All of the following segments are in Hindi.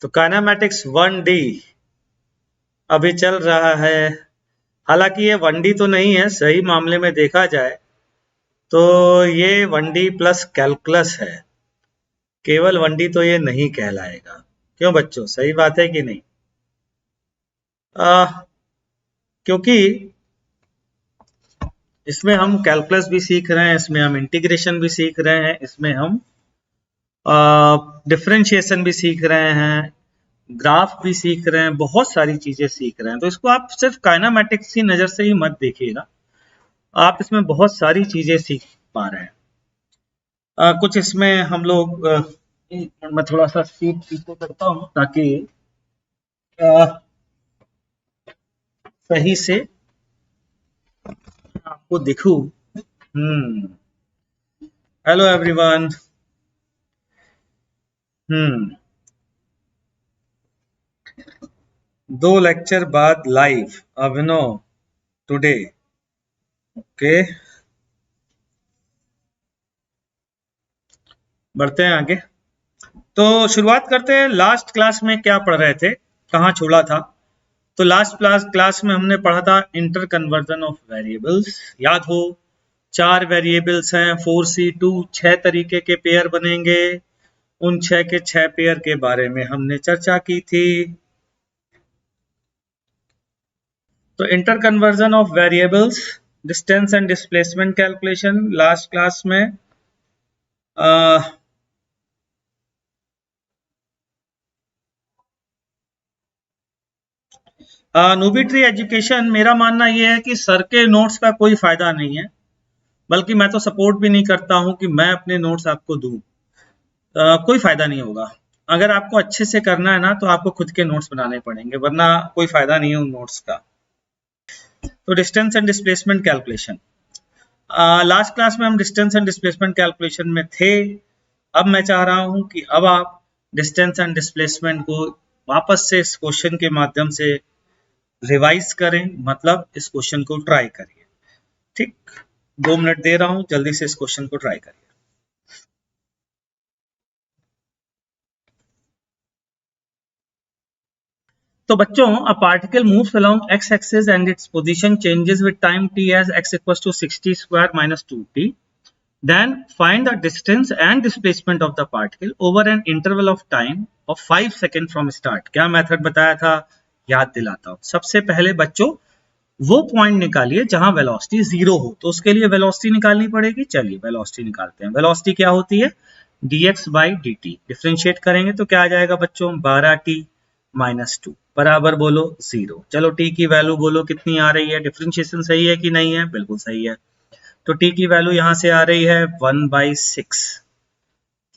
तो काइनेमैटिक्स 1D अभी चल रहा है। हालांकि ये 1D तो नहीं है, सही मामले में देखा जाए तो ये 1D प्लस कैलकुलस है, केवल 1D तो ये नहीं कहलाएगा। क्यों बच्चों, सही बात है कि नहीं? क्योंकि इसमें हम कैलकुलस भी सीख रहे हैं, इसमें हम इंटीग्रेशन भी सीख रहे हैं, इसमें हम डिफरेंशिएशन भी सीख रहे हैं, ग्राफ भी सीख रहे हैं, बहुत सारी चीजें सीख रहे हैं। तो इसको आप सिर्फ काइनेमैटिक्स की नजर से ही मत देखिएगा, आप इसमें बहुत सारी चीजें सीख पा रहे हैं। कुछ इसमें हम लोग मैं थोड़ा सा सीट पीछे करता हूं ताकि सही से आपको दिखूं। Hello everyone. दो लेक्चर बाद लाइव अभिनव टुडे। ओके, बढ़ते हैं आगे। तो शुरुआत करते हैं, लास्ट क्लास में क्या पढ़ रहे थे, कहाँ छोड़ा था। तो लास्ट क्लास में हमने पढ़ा था इंटर कन्वर्जन ऑफ वेरिएबल्स। याद हो, 4 वेरिएबल्स हैं, 4C2, 6 तरीके के पेयर बनेंगे, उन 6 के 6 पेयर के बारे में हमने चर्चा की थी। तो inter conversion of variables, distance and displacement calculation last class में नूबी ट्री एजुकेशन, मेरा मानना यह है कि सर के नोट्स का कोई फायदा नहीं है, बल्कि मैं तो सपोर्ट भी नहीं करता हूं कि मैं अपने नोट्स आपको दूं। कोई फायदा नहीं होगा। अगर आपको अच्छे से करना है ना तो आपको खुद के नोट्स बनाने पड़ेंगे, वरना कोई फायदा नहीं है उन नोट्स का। तो distance and displacement calculation, last class में हम डिस्टेंस एंड डिस्प्लेसमेंट कैलकुलेशन में थे। अब मैं चाह रहा हूं कि अब आप डिस्टेंस एंड डिस्प्लेसमेंट को वापस से इस क्वेश्चन के माध्यम से रिवाइज करें, मतलब इस क्वेश्चन को ट्राई करिए। ठीक, 2 मिनट दे रहा हूं, जल्दी से इस क्वेश्चन को ट्राई करिए। तो बच्चों, a particle moves along x axis and its position changes with time t as x equals to 60 square minus 2t. Then find the distance and displacement of the particle over an interval of time of 5 seconds from start. क्या मेथड बताया था, याद दिलाता हूं। सबसे पहले बच्चों वो पॉइंट निकालिए जहां वेलोसिटी 0 हो, तो उसके लिए वेलोसिटी निकालनी पड़ेगी। चलिए वेलोसिटी निकालते हैं। वेलोसिटी क्या होती है, dx by dt। डिफरेंशिएट करेंगे तो क्या आ जाएगा बच्चों, 12t माइनस 2 बराबर बोलो 0। चलो t की वैल्यू बोलो कितनी आ रही है, डिफरेंशिएशन सही है कि नहीं है, बिल्कुल सही है। तो t की वैल्यू यहां से आ रही है 1/6,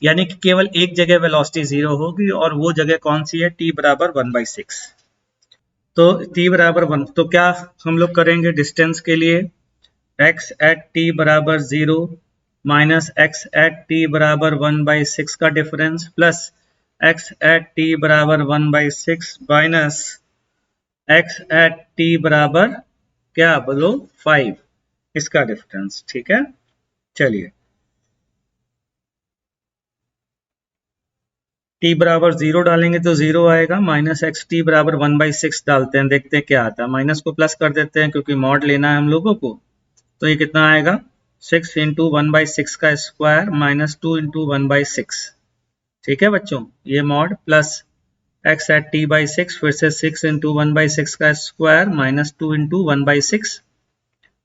यानी कि केवल एक जगह वेलोसिटी 0 होगी, और वो जगह कौन सी है, t बराबर 1/6। तो t बराबर 1, तो क्या हम लोग करेंगे डिस्टेंस के लिए, x एट t बराबर 0 माइनस x एट t बराबर 1/6 का difference, plus x at t बराबर 1/6 माइनस x एट t बराबर क्या बोलो 5, इसका डिफरेंस। ठीक है, चलिए t बराबर 0 डालेंगे तो 0 आएगा, माइनस एक्स टी बराबर 1/6 डालते हैं, देखते हैं क्या आता है। माइनस को प्लस कर देते हैं क्योंकि मॉड लेना है हम लोगों को। तो ये कितना आएगा, 6 इंटू 1/6 का स्क्वायर माइनस 2 इंटू 1/6। ठीक है बच्चों, ये mod plus x at t by 6, फिर से 6 इंटू 1/6 का square minus 2 into 1/6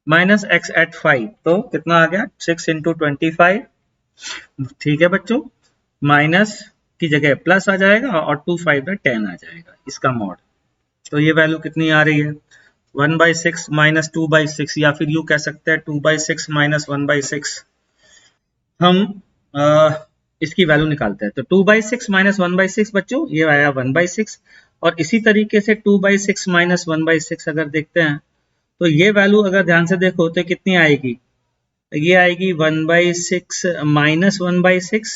minus x at 5, तो कितना आ गया 6 इंटू 25। ठीक है बच्चों, माइनस की जगह प्लस आ जाएगा और 2 5 में 10 आ जाएगा इसका मॉड। तो ये वैल्यू कितनी आ रही है, 1/6 माइनस 2/6, या फिर यू कह सकते हैं 2/6 माइनस 1/6। हम इसकी वैल्यू निकालते हैं। तो 2/6 माइनस 1/6 बच्चों ये आया 1/6, और इसी तरीके से 2/6 माइनस 1/6 अगर देखते हैं तो ये वैल्यू अगर ध्यान से देखो तो कितनी आएगी, ये आएगी 1/6 माइनस 1/6,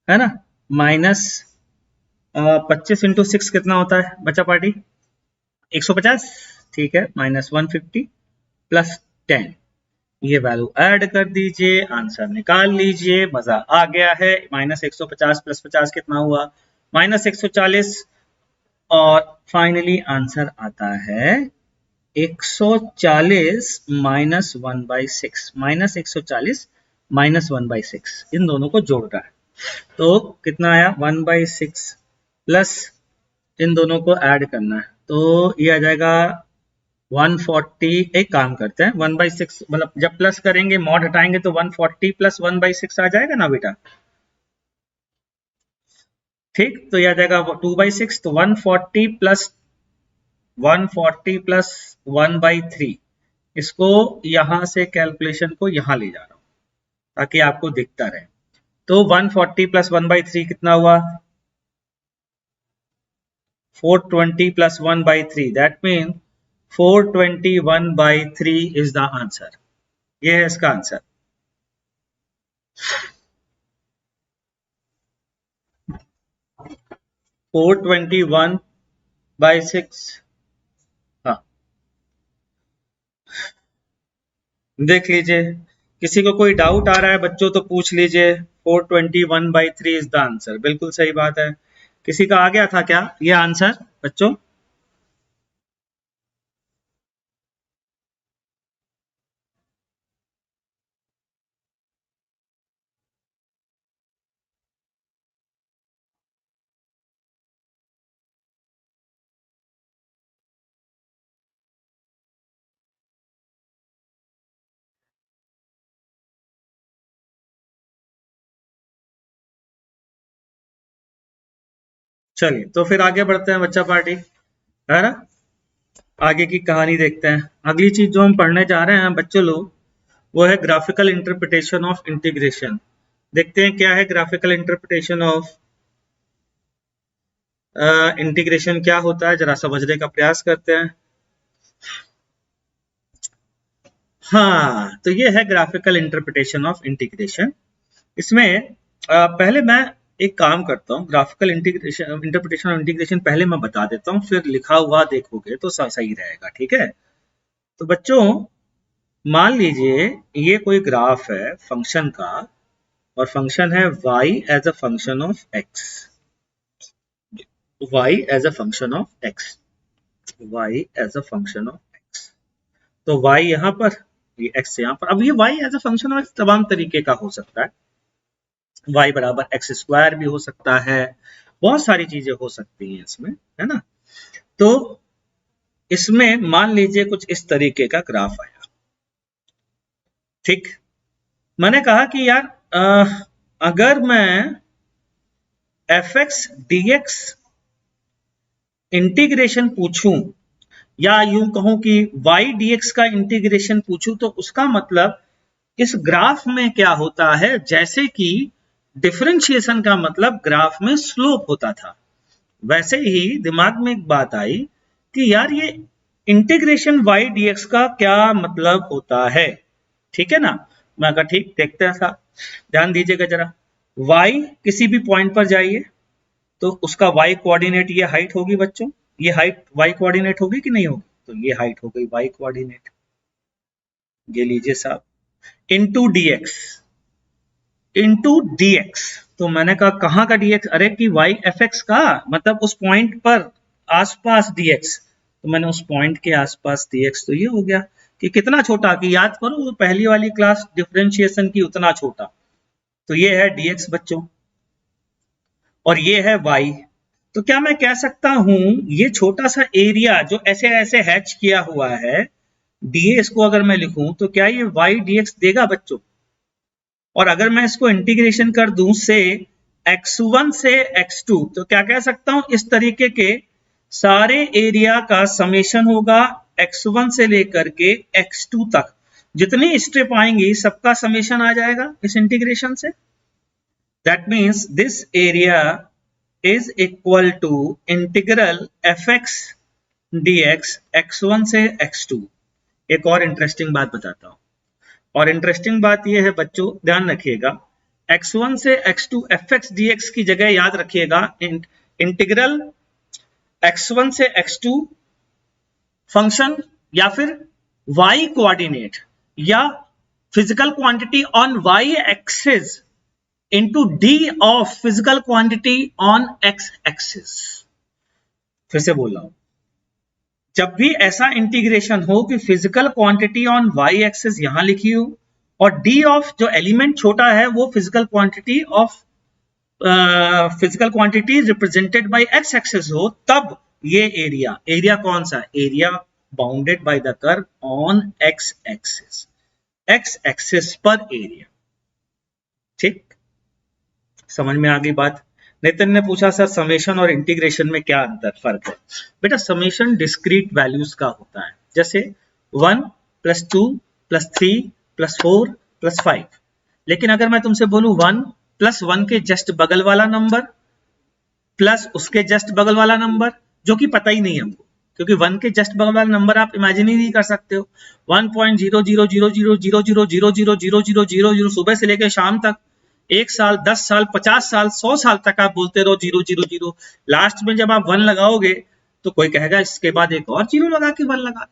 है ना, माइनस 25 इंटू 6 कितना होता है बच्चा पार्टी, 150। ठीक है, माइनस 150 प्लस 10, ये वैल्यू ऐड कर दीजिए, आंसर निकाल लीजिए, मजा आ गया है। माइनस 150 प्लस 50 कितना हुआ, -140 और फाइनली आंसर आता है 140 माइनस 1/6, -140 माइनस 1/6, इन दोनों को जोड़ रहा है। तो कितना आया 1/6 प्लस इन दोनों को ऐड करना है, तो ये आ जाएगा 140। एक काम करते हैं 1/6 मतलब जब प्लस करेंगे मॉड हटाएंगे तो 140 प्लस 1/6 आ जाएगा ना बेटा, ठीक। तो यह आ जाएगा 2/6, तो 140 प्लस 1/3, इसको यहां से कैलकुलेशन को यहां ले जा रहा हूं ताकि आपको दिखता रहे। तो 140 प्लस 1/3 कितना हुआ 420 plus 1/3, that mean 421/3 is the answer. ये है इसका आंसर। फोर 421/6। हाँ देख लीजिए, किसी को कोई डाउट आ रहा है बच्चों तो पूछ लीजिए। 421/3 इज द आंसर, बिल्कुल सही बात है। किसी का आ गया था क्या ये आंसर बच्चों? चलिए तो फिर आगे बढ़ते हैं बच्चा पार्टी, है ना। आगे की कहानी देखते हैं। अगली चीज जो हम पढ़ने जा रहे हैं बच्चों लोग, वो है ग्राफिकल इंटरप्रिटेशन ऑफ इंटीग्रेशन। देखते हैं क्या है ग्राफिकल इंटरप्रिटेशन ऑफ इंटीग्रेशन, क्या होता है जरा समझने का प्रयास करते हैं। हाँ, तो ये है ग्राफिकल इंटरप्रिटेशन ऑफ इंटीग्रेशन। इसमें पहले मैं एक काम करता हूँ, ग्राफिकल इंटरप्रिटेशन ऑफ इंटीग्रेशन पहले मैं बता देता हूँ, फिर लिखा हुआ देखोगे तो सही रहेगा, ठीक है। तो बच्चों मान लीजिए ये कोई ग्राफ है फंक्शन का, और फंक्शन है y as a function of x, y as a function of x, y as a function of x। तो y यहाँ पर, ये x यहाँ पर। अब ये y as a function of x तमाम तरीके का हो सकता है, y बराबर x² भी हो सकता है, बहुत सारी चीजें हो सकती हैं इसमें, है ना। तो इसमें मान लीजिए कुछ इस तरीके का ग्राफ आया, ठीक। मैंने कहा कि यार अगर मैं fx dx इंटीग्रेशन पूछूं, या यूं कहूं कि y dx का इंटीग्रेशन पूछूं, तो उसका मतलब इस ग्राफ में क्या होता है, जैसे कि डिफरेंशिएशन का मतलब ग्राफ में स्लोप होता था, वैसे ही दिमाग में एक बात आई कि यार ये इंटीग्रेशन y dx का क्या मतलब होता है, ठीक है ना। मैं कहा ठीक, देखते हैं साहब, ध्यान दीजिएगा जरा। y किसी भी पॉइंट पर जाइए तो उसका y कोऑर्डिनेट ये हाइट होगी बच्चों, ये हाइट y कोऑर्डिनेट होगी कि नहीं होगी, तो ये हाइट हो गई y कोऑर्डिनेट, ये लीजिए साहब, इनटू dx, इनटू dx। तो मैंने कहा कहां का dx, अरे कि y fx का, मतलब उस पॉइंट पर आसपास dx, तो मैंने उस पॉइंट के आसपास dx, तो ये हो गया कि कितना छोटा, कि याद करो वो पहली वाली क्लास डिफरेंशिएशन की, उतना छोटा। तो ये है dx बच्चों, और ये है y। तो क्या मैं कह सकता हूं ये छोटा सा एरिया जो ऐसे ऐसे हैच किया हुआ है dA, इसको अगर मैं लिखूं तो क्या ये y dx देगा बच्चों? और अगर मैं इसको इंटीग्रेशन कर दूं से x1 से x2, तो क्या कह सकता हूं इस तरीके के सारे एरिया का समेशन होगा x1 से लेकर के x2 तक, जितनी स्ट्रिप आएंगी सबका समेशन आ जाएगा इस इंटीग्रेशन से। That means this area is equal to integral fx dx x1 से x2। एक और इंटरेस्टिंग बात बताता हूं, और इंटरेस्टिंग बात यह है बच्चों, ध्यान रखिएगा, x1 से x2 fx dx की जगह याद रखिएगा इंटीग्रल x1 से x2 फंक्शन, या फिर y कोऑर्डिनेट, या physical quantity on y axis into D of physical quantity on x axis. फिर से बोल रहा हूं, जब भी ऐसा इंटीग्रेशन हो कि physical quantity on y axis यहां लिखी हो और डी ऑफ जो एलिमेंट छोटा है वो physical quantity of physical quantity represented by x axis हो, तब ये एरिया कौन सा, area bounded by the curve on x axis पर एरिया। ठीक, समझ में आ गई बात। नितिन ने पूछा सर समेशन और इंटीग्रेशन में क्या फर्क है। बेटा समेशन डिस्क्रीट वैल्यूज का होता है, जैसे 1 + 2 + 3 + 4 + 5। लेकिन अगर मैं तुमसे बोलूं 1 + 1 के जस्ट बगल वाला नंबर प्लस उसके जस्ट बगल वाला नंबर, जो कि पता ही नहीं हमको, क्योंकि 1 के जस्ट बगल वाला नंबर आप इमेजिन ही नहीं कर सकते हो। 1.0000000000000 सुबह से लेकर शाम तक, 1 साल, 10 साल, 50 साल, 100 साल तक आप बोलते रहो 000। लास्ट में जब आप 1 लगाओगे तो कोई कहेगा इसके बाद एक और 0 लगा के 1 लगा।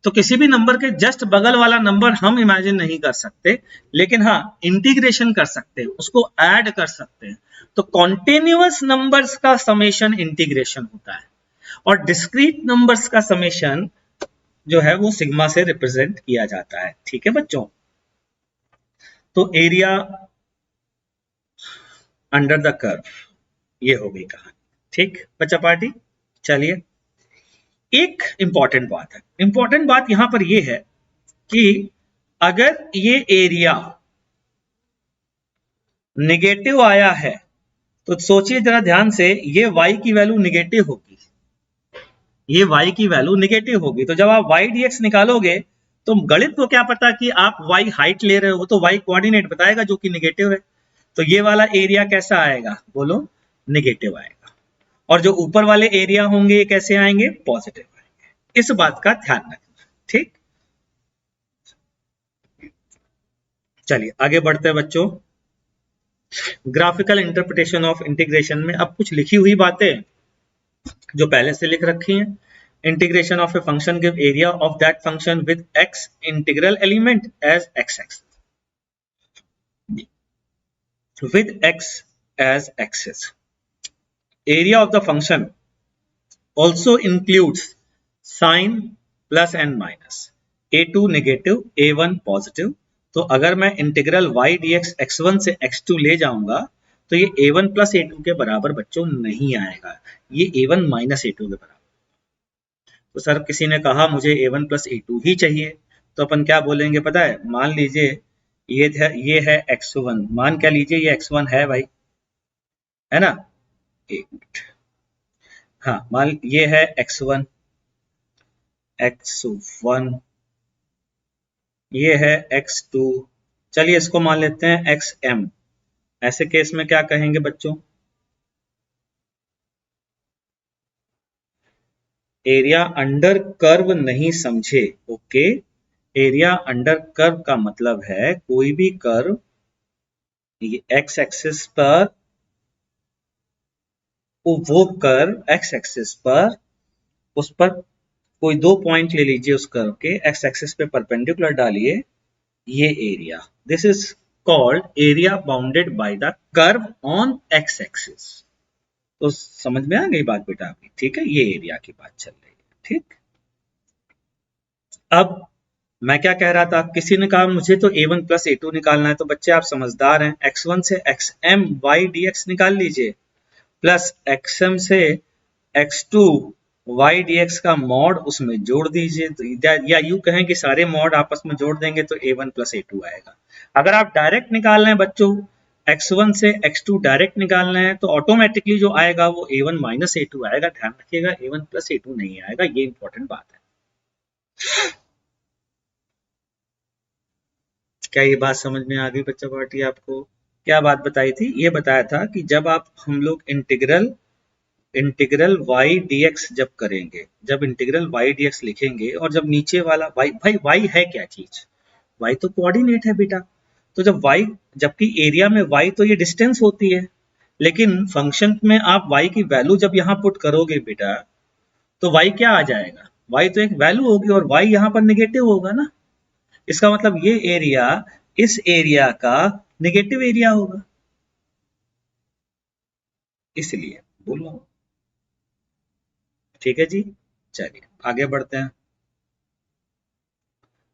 तो किसी भी नंबर के जस्ट बगल वाला नंबर हम इमेजिन नहीं कर सकते, लेकिन हाँ इंटीग्रेशन कर सकते हैं, उसको ऐड कर सकते हैं। तो कॉन्टिन्यूअस नंबर्स का समेशन इंटीग्रेशन होता है और डिस्क्रीट नंबर्स का समेशन जो है वो सिग्मा से रिप्रेजेंट किया जाता है। ठीक है बच्चों, तो एरिया अंडर द कर्व ये हो गई कहानी। ठीक बच्चा पार्टी, चलिए एक इंपॉर्टेंट बात है। इंपॉर्टेंट बात यहां पर यह है कि अगर ये एरिया निगेटिव आया है तो सोचिए जरा ध्यान से, ये y की वैल्यू निगेटिव होगी, ये y की वैल्यू निगेटिव होगी। तो जब आप y dx निकालोगे तो गणित को क्या पता कि आप y हाइट ले रहे हो, तो y कोऑर्डिनेट बताएगा जो कि निगेटिव है। तो ये वाला एरिया कैसा आएगा, बोलो निगेटिव आएगा। और जो ऊपर वाले एरिया होंगे ये कैसे आएंगे, पॉजिटिव आएंगे। इस बात का ध्यान रखना। ठीक, चलिए आगे बढ़ते हैं बच्चों। ग्राफिकल इंटरप्रिटेशन ऑफ इंटीग्रेशन में अब कुछ लिखी हुई बातें जो पहले से लिख रखी हैं। Integration of a function give area of that function with x integral element as x axis, with x as axis. Area of the function also includes sin plus and minus, a2 negative a1 positive। तो अगर मैं इंटीग्रल y dx x1 से x2 ले जाऊंगा तो ये a1 plus a2 के बराबर बच्चों नहीं आएगा, ये a1 minus a2 के बराबर। तो सर किसी ने कहा मुझे a1 plus a2 ही चाहिए, तो अपन क्या बोलेंगे पता है, मान लीजिए ये है x1, मान क्या लीजिए ये x1 है भाई, है ना, एक मिनट, हाँ मान ये है x1, ये है x2, चलिए इसको मान लेते हैं xm। ऐसे केस में क्या कहेंगे बच्चों, एरिया अंडर कर्व नहीं समझे। ओके, एरिया अंडर कर्व का मतलब है कोई भी कर्व एक्स एक्सिस पर, वो कर्व एक्स एक्सिस पर, उस पर कोई 2 पॉइंट ले लीजिए उस कर्व के, एक्स एक्सिस पे परपेंडिकुलर डालिए, ये area, this is called area bounded by the curve on x axis. तो समझ में आ गई बात बेटा आपकी, ठीक है, ये एरिया की बात चल रही है। ठीक, अब मैं क्या कह रहा था, किसी ने कहा मुझे तो a1 plus a2 निकालना है, तो बच्चे आप समझदार हैं, x1 से xm y dx निकाल लीजिए प्लस xm से x2 y dx का मॉड उसमें जोड़ दीजिए, तो या यूं कहें कि सारे मॉड आपस में जोड़ देंगे तो a1 plus a2 आएगा। अगर आप डायरेक्ट निकाल रहे हैं बच्चों, x1 से x2 डायरेक्ट निकालना है, तो ऑटोमेटिकली जो आएगा वो a1 minus a2 आएगा। ध्यान रखिएगा a1 plus a2 नहीं आएगा, ये इंपॉर्टेंट बात है। क्या ये बात समझ में आ गई बच्चा पार्टी आपको? क्या बात बताई थी, ये बताया था कि जब हम लोग इंटीग्रल y dx जब करेंगे, जब इंटीग्रल y dx लिखेंगे और जब नीचे वाला y, भाई y है क्या चीज, y तो कोऑर्डिनेट है बेटा। तो जब y, जबकि एरिया में y तो ये डिस्टेंस होती है, लेकिन फंक्शन में आप y की वैल्यू जब यहाँ पुट करोगे बेटा तो y क्या आ जाएगा, y तो एक वैल्यू होगी और y यहाँ पर निगेटिव होगा ना। इसका मतलब ये एरिया इस एरिया का निगेटिव एरिया होगा। इसलिए बोल रहा हूं। ठीक है जी, चलिए आगे बढ़ते हैं।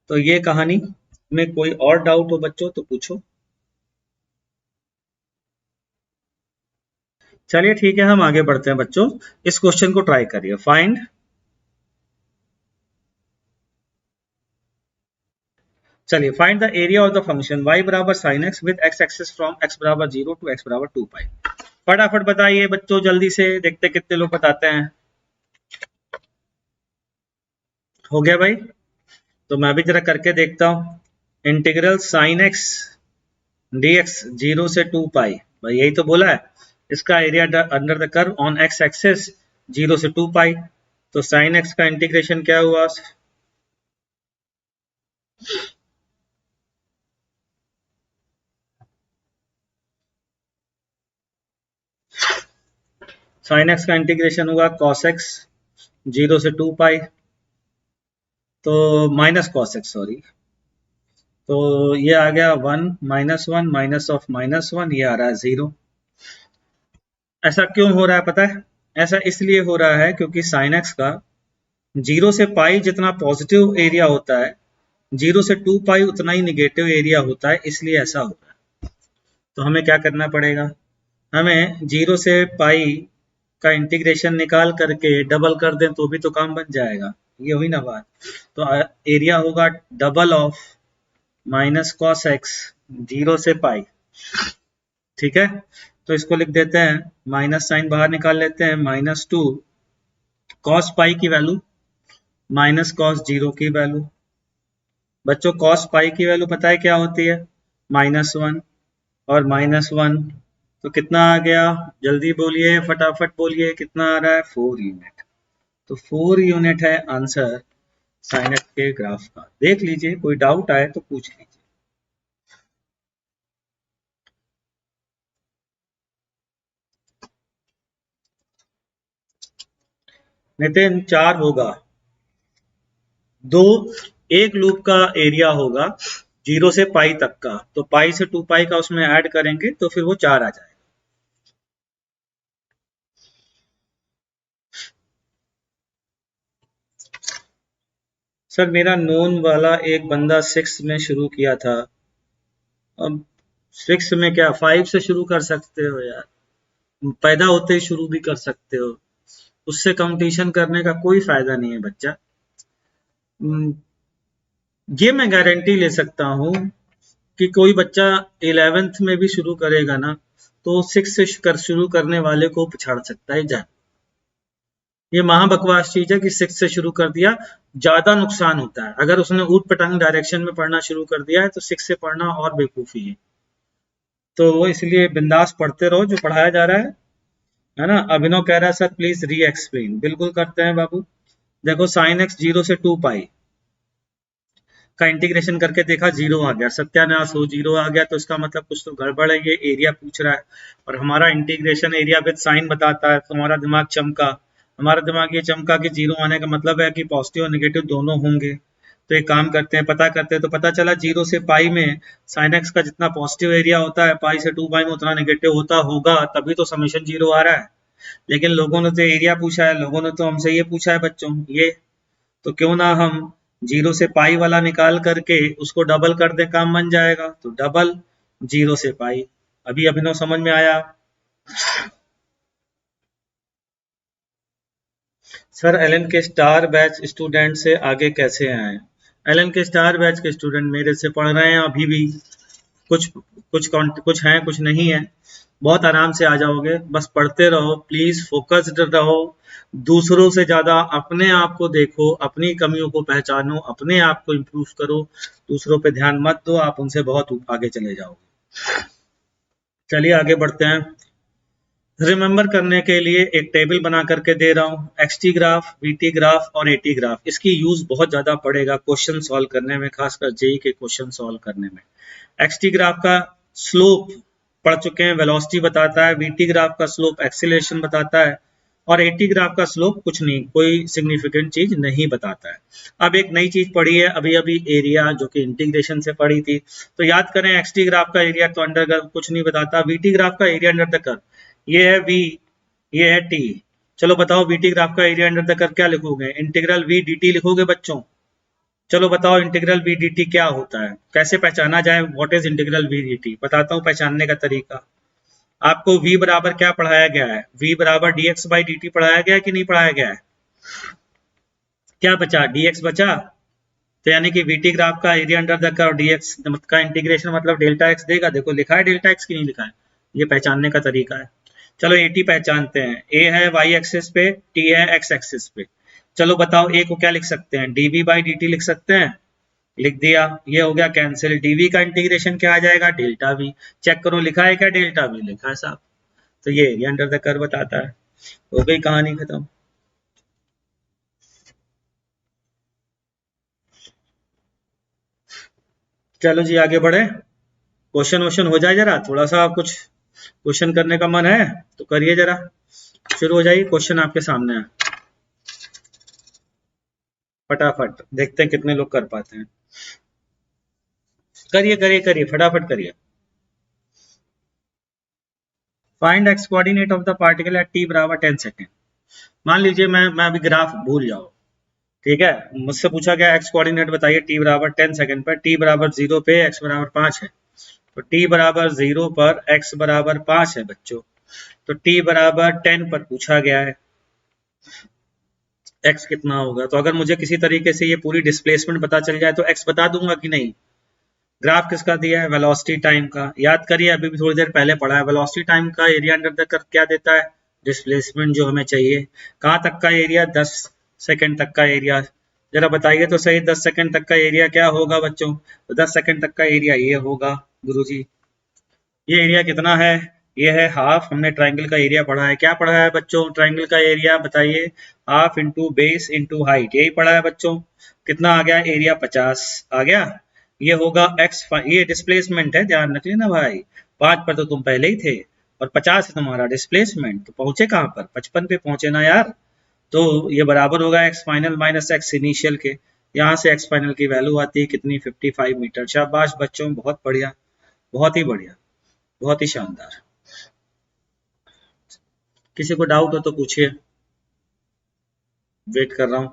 तो ये कहानी में कोई और डाउट हो बच्चों तो पूछो। चलिए ठीक है, हम आगे बढ़ते हैं बच्चों। इस क्वेश्चन को ट्राई करिए। फाइंड, चलिए find the area of the function y बराबर sine x with x axis from x बराबर 0 टू x बराबर 2 पाई। फटाफट बताइए बच्चों, जल्दी से देखते कितने लोग बताते हैं। हो गया भाई, तो मैं भी जरा करके देखता हूं। इंटीग्रल साइन एक्स dx 0 से 2 पाई, भाई यही तो बोला है। इसका area under the curve on x axis 0 से 2 पाई। तो साइन एक्स का इंटीग्रेशन क्या हुआ? साइन एक्स का इंटीग्रेशन हुआ कॉस एक्स 0 से 2 पाई, तो माइनस कॉस एक्स, सॉरी। तो ये आ गया 1 -1 माइनस ऑफ -1, ये आ रहा है 0। ऐसा क्यों हो रहा है पता है? ऐसा इसलिए हो रहा है क्योंकि साइन एक्स का 0 से पाई जितना पॉजिटिव एरिया होता है, 0 से 2 पाई उतना ही निगेटिव एरिया होता है, इसलिए ऐसा हो रहा है। तो हमें क्या करना पड़ेगा? हमें 0 से पाई का इंटीग्रेशन निकाल करके डबल कर दें तो भी तो काम बन जाएगा। ये हुई ना बात। तो एरिया होगा double of minus cos x 0 से पाई। ठीक है, तो इसको लिख देते हैं, माइनस साइन बाहर निकाल लेते हैं, -2 कॉस पाई की वैल्यू माइनस कॉस 0 की वैल्यू। बच्चों कॉस पाई की वैल्यू पता है क्या होती है? -1 और -1, तो कितना आ गया? जल्दी बोलिए, फटाफट बोलिए, कितना आ रहा है? 4 यूनिट। तो 4 यूनिट है आंसर साइन एक्स के ग्राफ का। देख लीजिए, कोई डाउट आए तो पूछ लीजिए। नितिन 4 होगा। दो, एक लूप का एरिया होगा 0 से पाई तक का, तो पाई से 2 पाई का उसमें ऐड करेंगे तो फिर वो 4 आ जाएगा। सर मेरा नोन वाला एक बंदा 6 में शुरू किया था। अब 6 में क्या 5 से शुरू कर सकते हो यार, पैदा होते ही शुरू भी कर सकते हो। उससे कंपटीशन करने का कोई फायदा नहीं है बच्चा। ये मैं गारंटी ले सकता हूं कि कोई बच्चा 11th में भी शुरू करेगा ना, तो 6 से शुरू करने वाले को पछाड़ सकता है। जान, ये महाबकवास चीज है कि 6 से शुरू कर दिया, ज्यादा नुकसान होता है। अगर उसने ऊट पटांग डायरेक्शन में पढ़ना शुरू कर दिया है तो 6 से पढ़ना और बेवकूफी है। तो इसलिए बिंदास पढ़ते रहो जो पढ़ाया जा रहा है ना। अभिनव कह रहा है सर प्लीज री एक्सप्लेन। बिल्कुल करते हैं बाबू। देखो साइन एक्स 0 से 2 पाई का इंटीग्रेशन करके देखा, 0 आ गया, सत्यानाश हो, 0 आ गया, तो इसका मतलब कुछ तो गड़बड़ है। ये एरिया पूछ रहा है और हमारा इंटीग्रेशन एरिया विद साइन बताता है, तो हमारा दिमाग चमका। हमारा दिमाग ये चमका कि 0 आने का मतलब है कि पॉजिटिव और नेगेटिव दोनों होंगे। तो एक काम करते हैं, पता करते हैं। तो पता चला 0 से पाई में साइन एक्स का जितना पॉजिटिव एरिया होता है, पाई से 2 पाई में उतना नेगेटिव होता होगा, तभी तो समेशन 0 आ रहा है। लेकिन लोगों ने तो एरिया पूछा है, लोगों ने तो हमसे ये पूछा है बच्चों, ये तो क्यों ना हम 0 से पाई वाला निकाल करके उसको डबल कर दे, काम बन जाएगा। तो डबल 0 से पाई। अभी अभिनव समझ में आया? सर एलन के स्टार बैच स्टूडेंट से आगे कैसे आए? एलन के स्टार बैच के स्टूडेंट मेरे से पढ़ रहे हैं अभी भी। कुछ कुछ हैं, कुछ नहीं है। बहुत आराम से आ जाओगे, बस पढ़ते रहो, प्लीज फोकस्ड रहो। दूसरों से ज्यादा अपने आप को देखो, अपनी कमियों को पहचानो, अपने आप को इम्प्रूव करो। दूसरों पे ध्यान मत दो, आप उनसे बहुत आगे चले जाओगे। चलिए आगे बढ़ते हैं। रिमेंबर करने के लिए एक टेबल बना करके दे रहा हूँ, एक्सटी ग्राफ, वीटी ग्राफ और एटी ग्राफ। इसकी यूज बहुत ज्यादा पड़ेगा क्वेश्चन सॉल्व करने में, खासकर जेई के क्वेश्चन सॉल्व करने में। एक्सटी ग्राफ का स्लोप पढ़ चुके हैं, वेलोसिटी बताता है। वीटी ग्राफ का स्लोप एक्सीलरेशन बताता है और एटी ग्राफ का स्लोप कुछ नहीं, कोई सिग्निफिकेंट चीज नहीं बताता है। अब एक नई चीज पढ़ी है अभी अभी, एरिया, जो कि इंटीग्रेशन से पढ़ी थी। तो याद करें, एक्सटी ग्राफ का एरिया तो अंडर कर्व कुछ नहीं बताता, वीटी ग्राफ का एरिया अंडर द कर्व ये है v, ये है टी। चलो बताओ वी टी ग्राफ का एरिया अंडर द कर्व क्या लिखोगे? इंटीग्रल वी डी टी लिखोगे बच्चों। चलो बताओ इंटीग्रल वी डी टी क्या होता है, कैसे पहचाना जाए? What is integral v d t? बताता हूँ पहचानने का तरीका। आपको v बराबर क्या पढ़ाया गया है? v बराबर dx बाई dt पढ़ाया गया है कि नहीं पढ़ाया गया है? क्या बचा? dx बचा। तो यानी कि vt ग्राफ का area under the curve dx का इंटीग्रेशन मतलब डेल्टा x देगा। देखो लिखा है डेल्टा x की नहीं लिखा है, ये पहचानने का तरीका है। चलो at पहचानते हैं, a है y एक्सिस पे, t है x एक्सिस पे। चलो बताओ a को क्या लिख सकते हैं? dv बाई dt लिख सकते हैं। लिख दिया, ये हो गया कैंसिल। dv का इंटीग्रेशन क्या आ जाएगा? Delta v। चेक करो लिखा है क्या? डेल्टा v लिखा है साहब। तो ये एरिया अंडर द कर्व बताता है। हो गई कहानी खत्म। चलो जी आगे बढ़े, क्वेश्चन वोश्चन हो जाए जरा, थोड़ा सा कुछ क्वेश्चन करने का मन है तो करिए जरा, शुरू हो जाइए। क्वेश्चन आपके सामने है, फटाफट देखते हैं कितने लोग कर पाते हैं। करिए करिए करिए फटाफट करिए। Find x coordinate of the particle at T बराबर 10 सेकेंड। मान लीजिए मैं अभी ग्राफ भूल जाओ, ठीक है, मुझसे पूछा गया एक्स कोऑर्डिनेट बताइए टी बराबर 10 सेकेंड पर, टी बराबर 0 पे एक्स बराबर 5 है। तो t बराबर 0 पर x बराबर 5 है बच्चों, तो t बराबर 10 पर पूछा गया है x कितना होगा। तो अगर मुझे किसी तरीके से ये पूरी डिस्प्लेसमेंट पता चल जाए तो x बता दूंगा कि नहीं। ग्राफ किसका दिया है? वेलोसिटी टाइम का। याद करिए अभी भी थोड़ी देर पहले पढ़ा है, वेलोसिटी टाइम का एरिया अंडर द कर्व क्या देता है? डिस्प्लेसमेंट जो हमें चाहिए। कहाँ तक का एरिया? 10 सेकेंड तक का एरिया। जरा बताइए तो सही 10 सेकेंड तक का एरिया क्या होगा बच्चों? तो 10 सेकेंड तक का एरिया ये होगा गुरुजी। ये एरिया कितना है? ये है हाफ। हमने ट्राइंगल का एरिया पढ़ा है। क्या पढ़ा है बच्चों? ट्राइंगल का एरिया बताइए। Half into base into height, यही पढ़ा है बच्चों। कितना आ गया? एरिया 50 आ गया। ये होगा एक्स, ये डिस्प्लेसमेंट है, ध्यान रख लेना भाई। 5 पर तो तुम पहले ही थे और 50 है तुम्हारा डिस्प्लेसमेंट, तो पहुंचे कहाँ पर? 55 पे पहुंचे ना यार। तो ये बराबर होगा x final minus x initial के। यहाँ से एक्स फाइनल की वैल्यू आती है कितनी? 55 मीटर। शाबाश बच्चों, बहुत बढ़िया, बहुत ही बढ़िया, बहुत ही शानदार। किसी को डाउट हो तो पूछिए, वेट कर रहा हूं।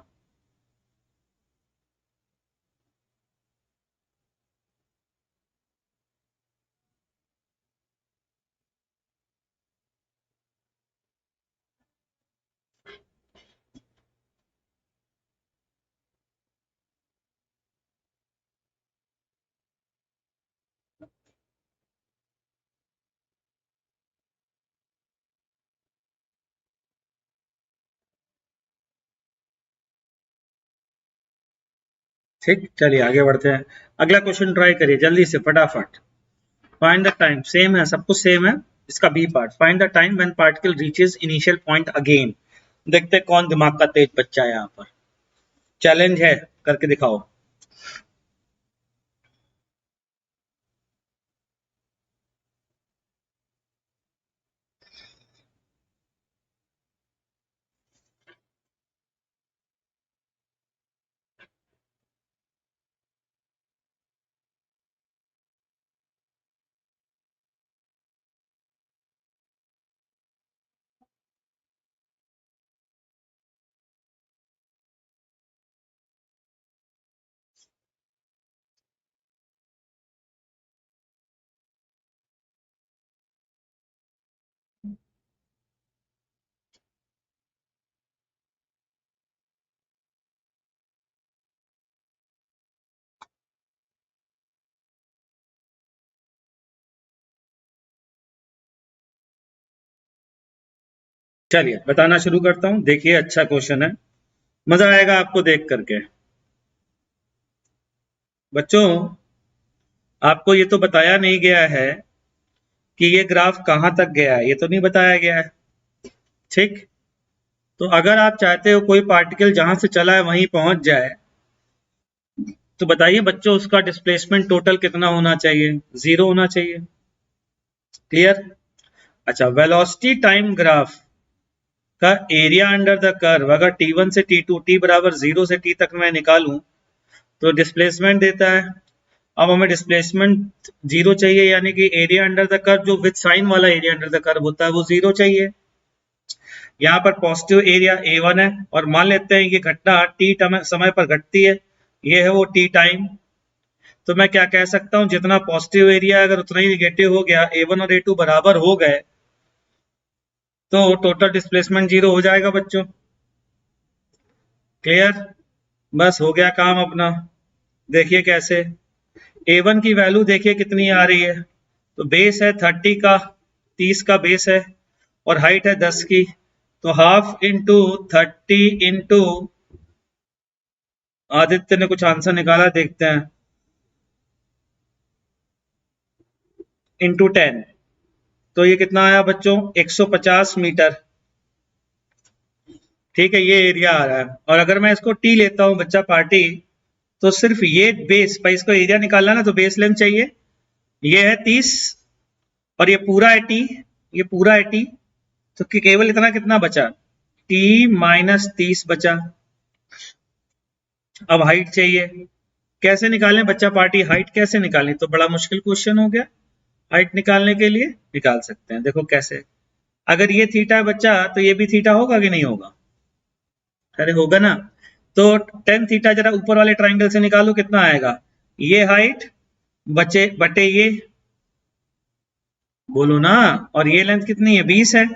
ठीक, चलिए आगे बढ़ते हैं। अगला क्वेश्चन ट्राई करिए जल्दी से फटाफट। फाइंड द टाइम, सेम है, सब कुछ सेम है। इसका b part, find the time when particle reaches initial point again. देखते हैं कौन दिमाग का तेज बच्चा है यहाँ पर। चैलेंज है, करके दिखाओ। चलिए बताना शुरू करता हूँ। देखिए अच्छा क्वेश्चन है, मजा आएगा आपको देख करके। बच्चों आपको ये तो बताया नहीं गया है कि ये ग्राफ कहाँ तक गया है, ये तो नहीं बताया गया है। ठीक, तो अगर आप चाहते हो कोई पार्टिकल जहां से चला है वहीं पहुंच जाए, तो बताइए बच्चों उसका डिस्प्लेसमेंट टोटल कितना होना चाहिए? 0 होना चाहिए। क्लियर? अच्छा, वेलोसिटी टाइम ग्राफ का एरिया अंडर द कर्व अगर t1 से t2, t बराबर 0 से t तक मैं निकालूं तो डिस्प्लेसमेंट देता है। अब हमें डिस्प्लेसमेंट 0 चाहिए, यानी कि एरिया अंडर द कर्व जो विद साइन वाला एरिया अंडर द कर्व होता है वो 0 चाहिए। यहाँ पर पॉजिटिव एरिया A1 है और मान लेते हैं ये घटना टी समय पर घटती है, ये है वो टी टाइम। तो मैं क्या कह सकता हूँ, जितना पॉजिटिव एरिया अगर उतना ही निगेटिव हो गया, A1 और A2 बराबर हो गए, तो टोटल डिस्प्लेसमेंट 0 हो जाएगा बच्चों। क्लियर? बस हो गया काम अपना। देखिए कैसे, A1 की वैल्यू देखिए कितनी आ रही है, तो बेस है 30 का, 30 का बेस है और हाइट है 10 की, तो हाफ इंटू 30 इंटू, आदित्य ने कुछ आंसर निकाला, देखते हैं, इंटू 10, तो ये कितना आया बच्चों, 150 मीटर। ठीक है, ये एरिया आ रहा है। और अगर मैं इसको टी लेता हूं बच्चा पार्टी, तो सिर्फ ये बेस पर, इसको एरिया निकालना ना, तो बेस लेंथ चाहिए, ये है 30 और ये पूरा है टी, ये पूरा है टी, तो केवल इतना कितना बचा, टी माइनस 30 बचा। अब हाइट चाहिए, कैसे निकालें बच्चा पार्टी, हाइट कैसे निकालें, तो बड़ा मुश्किल क्वेश्चन हो गया। हाइट निकालने के लिए निकाल सकते हैं, देखो कैसे। अगर ये थीटा है बच्चा, तो ये भी थीटा होगा कि नहीं होगा, अरे होगा ना। तो टेन थीटा जरा ऊपर वाले ट्राइंगल से निकालो, कितना आएगा, ये हाइट बचे बटे ये, बोलो ना, और ये लेंथ कितनी है, 20 है,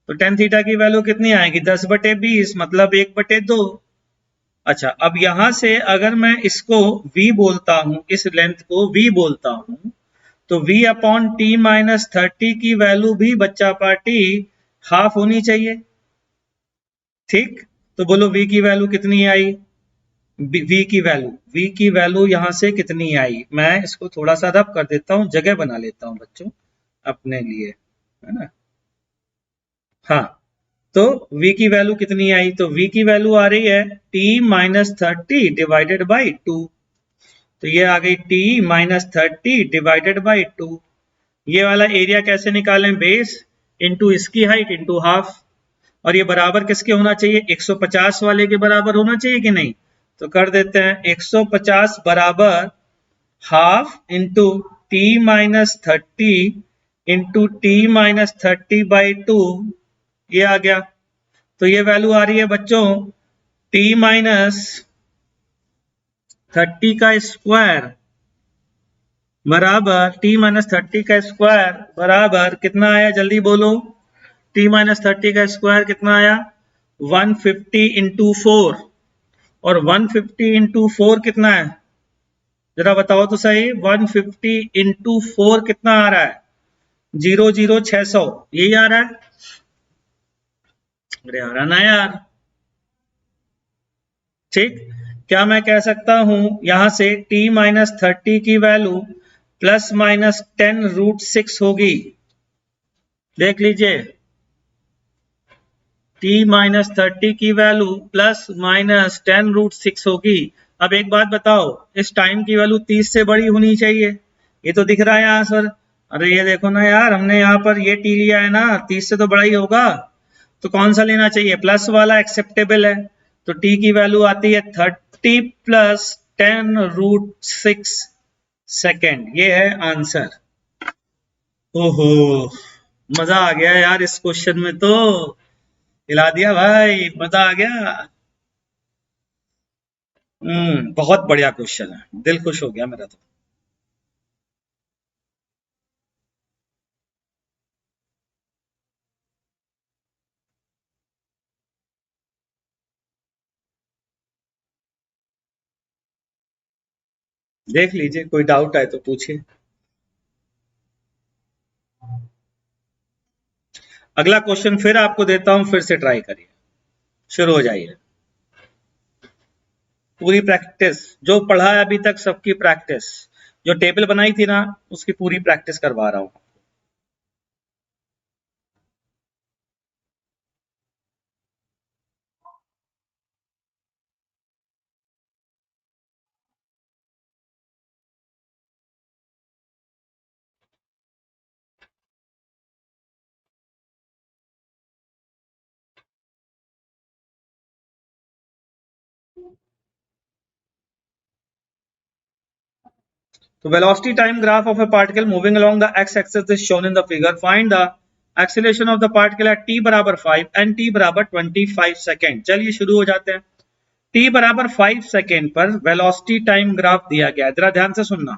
तो टेन थीटा की वैल्यू कितनी आएगी, 10 बटे 20, मतलब 1 बटे 2। अच्छा, अब यहां से अगर मैं इसको v बोलता हूं, इस लेंथ को v बोलता हूं, तो v अपॉन टी माइनस 30 की वैल्यू भी बच्चा पार्टी हाफ होनी चाहिए। ठीक, तो बोलो v की वैल्यू कितनी आई, v की वैल्यू यहां से कितनी आई, मैं इसको थोड़ा सा रब कर देता हूं, जगह बना लेता हूं बच्चों अपने लिए, है ना। हाँ, तो v की वैल्यू कितनी आई, तो v की वैल्यू आ रही है t माइनस 30 डिवाइडेड बाई 2, तो ये आ गई t माइनस 30 डिवाइडेड बाई 2। ये वाला एरिया कैसे निकालें, बेस इंटू इसकी हाइट इंटू हाफ, और ये बराबर किसके होना चाहिए, 150 वाले के बराबर होना चाहिए कि नहीं, तो कर देते हैं 150 बराबर half into T minus 30 into T minus 30 by 2, ये आ गया। तो ये वैल्यू आ रही है बच्चों t माइनस 30 का स्क्वायर बराबर, t माइनस 30 का स्क्वायर बराबर कितना आया, जल्दी बोलो, t माइनस 30 का स्क्वायर कितना आया, 150 इंटू 4, और 150 इंटू 4 कितना है, जरा बताओ तो सही, 150 इंटू 4 कितना आ रहा है, 600, यही आ रहा है, अरे आ रहा ना यार। ठीक, क्या मैं कह सकता हूं यहां से t माइनस 30 की वैल्यू प्लस माइनस 10 रूट 6 होगी, देख लीजिए, t माइनस 30 की वैल्यू प्लस माइनस 10 रूट 6 होगी। अब एक बात बताओ, इस टाइम की वैल्यू 30 से बड़ी होनी चाहिए, ये तो दिख रहा है यहाँ सर, अरे ये देखो ना यार, हमने यहाँ पर ये t लिया है ना, 30 से तो बड़ा ही होगा, तो कौन सा लेना चाहिए, प्लस वाला एक्सेप्टेबल है, तो t की वैल्यू आती है 30 प्लस 10 रूट 6 सेकेंड, ये है आंसर। ओहो, मजा आ गया यार इस क्वेश्चन में, तो हिला दिया भाई, मजा आ गया। बहुत बढ़िया क्वेश्चन है, दिल खुश हो गया मेरा तो। देख लीजिए, कोई डाउट आए तो पूछिए। अगला क्वेश्चन फिर आपको देता हूं, फिर से ट्राई करिए, शुरू हो जाइए। पूरी प्रैक्टिस जो पढ़ा है अभी तक, सबकी प्रैक्टिस, जो टेबल बनाई थी ना, उसकी पूरी प्रैक्टिस करवा रहा हूं। So velocity time graph of a particle moving along the x-axis is shown in the figure. Find the acceleration of the particle at t बराबर 5 एंड t बराबर 25 सेकेंड। चलिए शुरू हो जाते हैं। t बराबर 5 सेकेंड पर वेलोसिटी टाइम ग्राफ दिया गया है, जरा ध्यान से सुनना,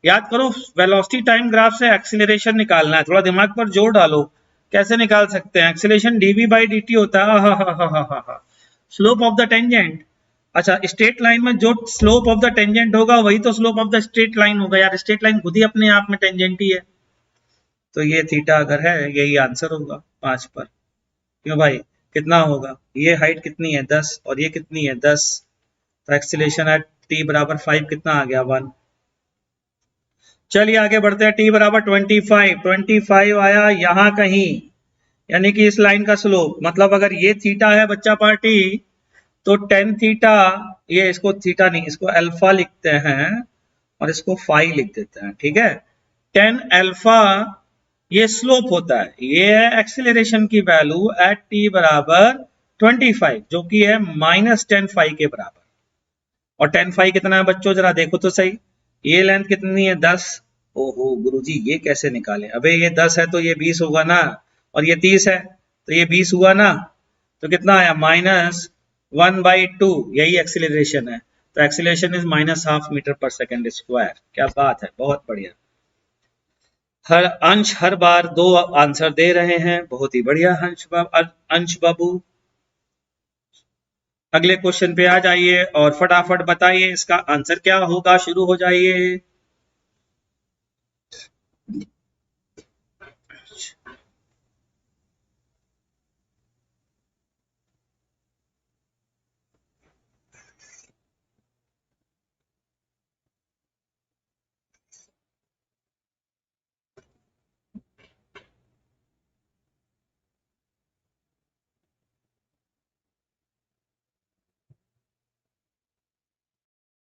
याद करो। वेलोसिटी टाइम ग्राफ से एक्सीलरेशन निकालना है, थोड़ा दिमाग पर जोर डालो। कैसे निकाल सकते हैं? एक्सीलरेशन dv बाई dt होता है स्लोप ऑफ द टेंजेंट। अच्छा, स्ट्रेट लाइन में जो स्लोप ऑफ द टेंजेंट होगा वही तो slope of the straight line होगा यार। स्ट्रेट लाइन खुद ही अपने आप में टेंजेंट ही है, तो ये थीटा अगर है यही आंसर होगा 5 पर। क्यों भाई, कितना होगा? ये हाइट कितनी है 10 और ये कितनी है 10, तो एक्सीलरेशन एट t बराबर 5 कितना आ गया 1। चलिए आगे बढ़ते हैं। t बराबर 25 आया यहां कहीं, यानी कि इस लाइन का स्लोप, मतलब अगर ये थीटा है बच्चा पार्टी तो टेन थीटा, ये इसको थीटा नहीं इसको अल्फा लिखते हैं और इसको फाई लिख देते हैं, ठीक है। टेन अल्फा ये स्लोप होता है, ये है एक्सीलरेशन की वैल्यू एट t बराबर 25 जो कि है -10 के बराबर। और 10 कितना है बच्चों, जरा देखो तो सही, ये लेंथ कितनी है 10। ओहो गुरुजी ये कैसे निकालें? अबे ये 10 है तो ये 20 होगा ना, और ये 30 है तो ये 20 हुआ ना, तो कितना आया -1/2, यही एक्सीलरेशन है। तो एक्सीलरेशन इज -½ मीटर पर सेकेंड स्क्वायर। क्या बात है, बहुत बढ़िया। हर अंश हर बार 2 आंसर दे रहे हैं, बहुत ही बढ़िया अंश बाबू। अगले क्वेश्चन पे आ जाइए और फटाफट बताइए इसका आंसर क्या होगा। शुरू हो जाइए।